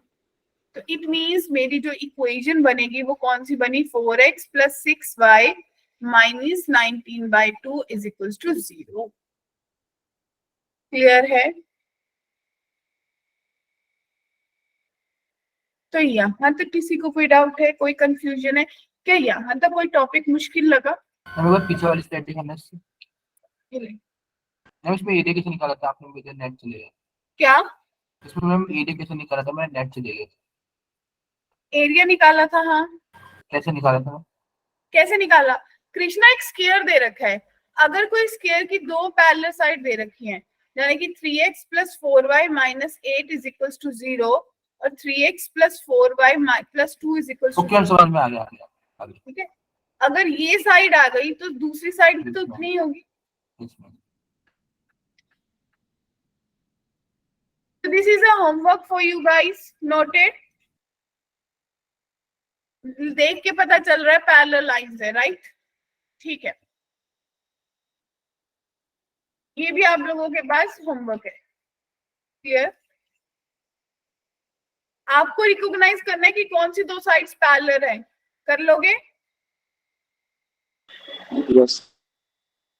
तो इट मीन्स मेरी जो इक्वेशन बनेगी वो कौन सी बनी? 4x plus 6y minus 19 by 2 is equals to 0। Clear है? तो यहाँ तक किसी को कोई डाउट है, कोई कंफ्यूजन है क्या? यहाँ तक कोई टॉपिक मुश्किल लगा? हमें बस पीछे वाली स्लाइड दिखाना है। ये ले। मैम इसमें एरिया कैसे निकाला था आपने? मुझे नेट चले गया। क्या इसमें मैम एरिया कैसे निकाला था? मैं नेट चले गया। एरिया निकाला था? हाँ, कैसे निकाला था? कैसे निकाला? कृष्णा एक स्क्वायर दे रखा है। अगर कोई स्क्वायर की दो पैरेलल साइड दे रखी हैं, यानी कि 3x plus 4y minus 8 is equals to 0 और 3x plus 4y plus 2 is equals to, okay सवाल में आ गया आगे। ठीक है? अगर ये साइड आ गई तो दूसरी साइड भी तो उतनी ही होगी। So this is a homework for you guys. Noted? देख के पता चल रहा है पैरेलल लाइंस है, राइट? ठीक है, ये भी आप लोगों के पास होमवर्क है। क्लियर? आपको रिकॉग्नाइज करना है कि कौन सी दो साइड्स पैरेलल हैं। कर लोगे? यस।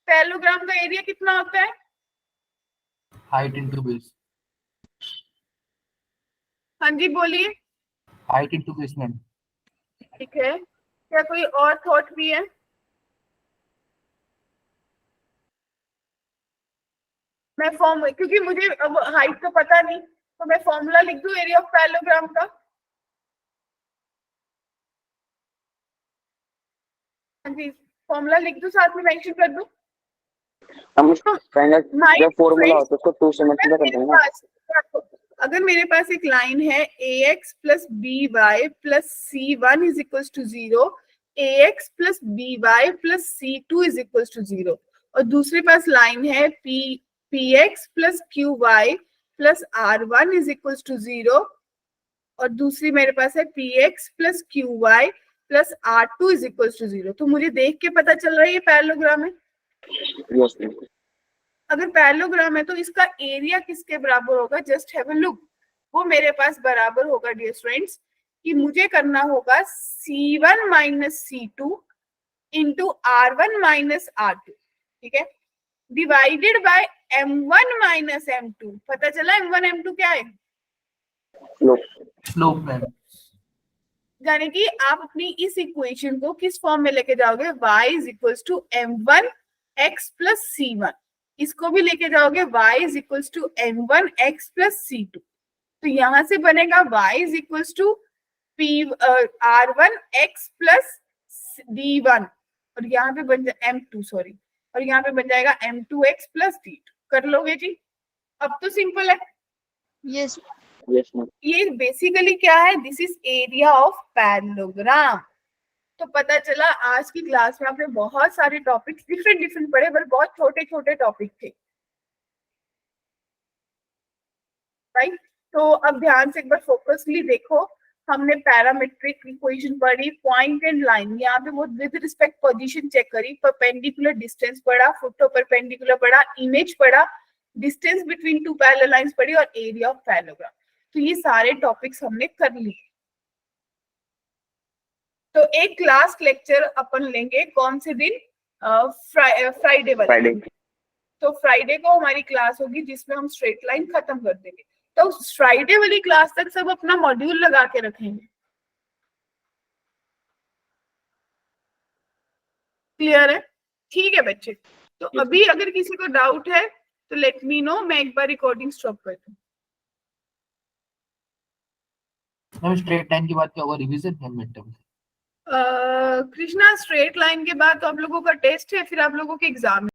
पैरेललोग्राम का एरिया कितना होता है? हाइट इंटू बेस, हाँ जी बोलिए। Height into base ma'am. ठीक है, क्या कोई और थॉट भी है? मैं फॉर्म, क्योंकि मुझे अब हाइट तो पता नहीं, तो मैं फॉर्मूला लिख दूं एरिया ऑफ पैरेललोग्राम का। हाँ जी, फॉर्मूला लिख दूं, साथ में मेंशन कर दूं। हम कहेंगे My जब फॉर्मूला friends, होता है उसको 2 से मल्टीप्लाई कर देंगे ना। अगर मेरे पास एक लाइन है ax plus B Y plus c one is equal to 0, ax plus B Y plus c two is equal to 0, और दूसरे पास लाइन है px plus q y plus r one is equal to 0, और दूसरी मेरे पास है px plus q y plus r two is equal to 0। तो मुझे देख के पता चल रहा है ये पैरेललोग्राम है। Yes ma'am. अगर पैरेललोग्राम है तो इसका एरिया किसके बराबर होगा? Just have a look. वो मेरे पास बराबर होगा डियर स्टूडेंट्स कि मुझे करना होगा C1 minus C2 into R1 minus R2, ठीक है, divided by M1 minus M2। पता चला M1 M2 क्या है? Slope ma'am. यानी कि आप अपनी इस इक्वेशन को किस फॉर्म में लेके जाओगे? y is equals to m1 x plus c1। इसको भी लेके जाओगे y is equals to m1 x plus c2। तो यहां से बनेगा y is equals to r1 x plus d1, और यहाँ पे बन जाए m2 सॉरी, और यहाँ पे बन जाएगा m2 x प्लस d2। कर लोगे जी? अब तो सिंपल है। Yes. Yes ma'am. ये बेसिकली क्या है? This is area of parallelogram. तो पता चला आज की क्लास में आपने बहुत सारे टॉपिक्स डिफरेंट पढ़े, पर बहुत छोटे छोटे टॉपिक थे, राइट? तो अब ध्यान से एक बार फोकसली देखो। हमने पैरामेट्रिक इक्वेशन पढ़ी, पॉइंट एंड लाइन, यहाँ पे वो विद रिस्पेक्ट पोजीशन चेक करी, परपेंडिकुलर डिस्टेंस पढ़ा, फुट टू परपेंडिकुलर पढ़ा, इमेज पढ़ा, distance between two parallel lines पढ़ी, और एरिया ऑफ पैरेललोग्राम। तो ये सारे टॉपिक्स हमने कर लिए। तो एक क्लास लेक्चर अपन लेंगे कौन से दिन? फ्राइडे वाले। फ्राइडे। तो फ्राइडे को हमारी क्लास होगी जिसमें हम स्ट्रेट लाइन खत्म कर देंगे। तो फ्राइडे वाली क्लास तक सब अपना मॉड्यूल लगा के रखेंगे। क्लियर है? ठीक है बच्चे। तो अभी अगर किसी को डाउट है तो लेट मी नो, मैं एक बार रिकॉर्डिंग स्टॉप कर दूं। मैम स्ट्रेट लाइन के बाद क्या होगा? रिवीजन है mid term. Krishna, straight line के बाद तो आप लोगों का टेस्ट है, फिर आप लोगों के एग्जाम है।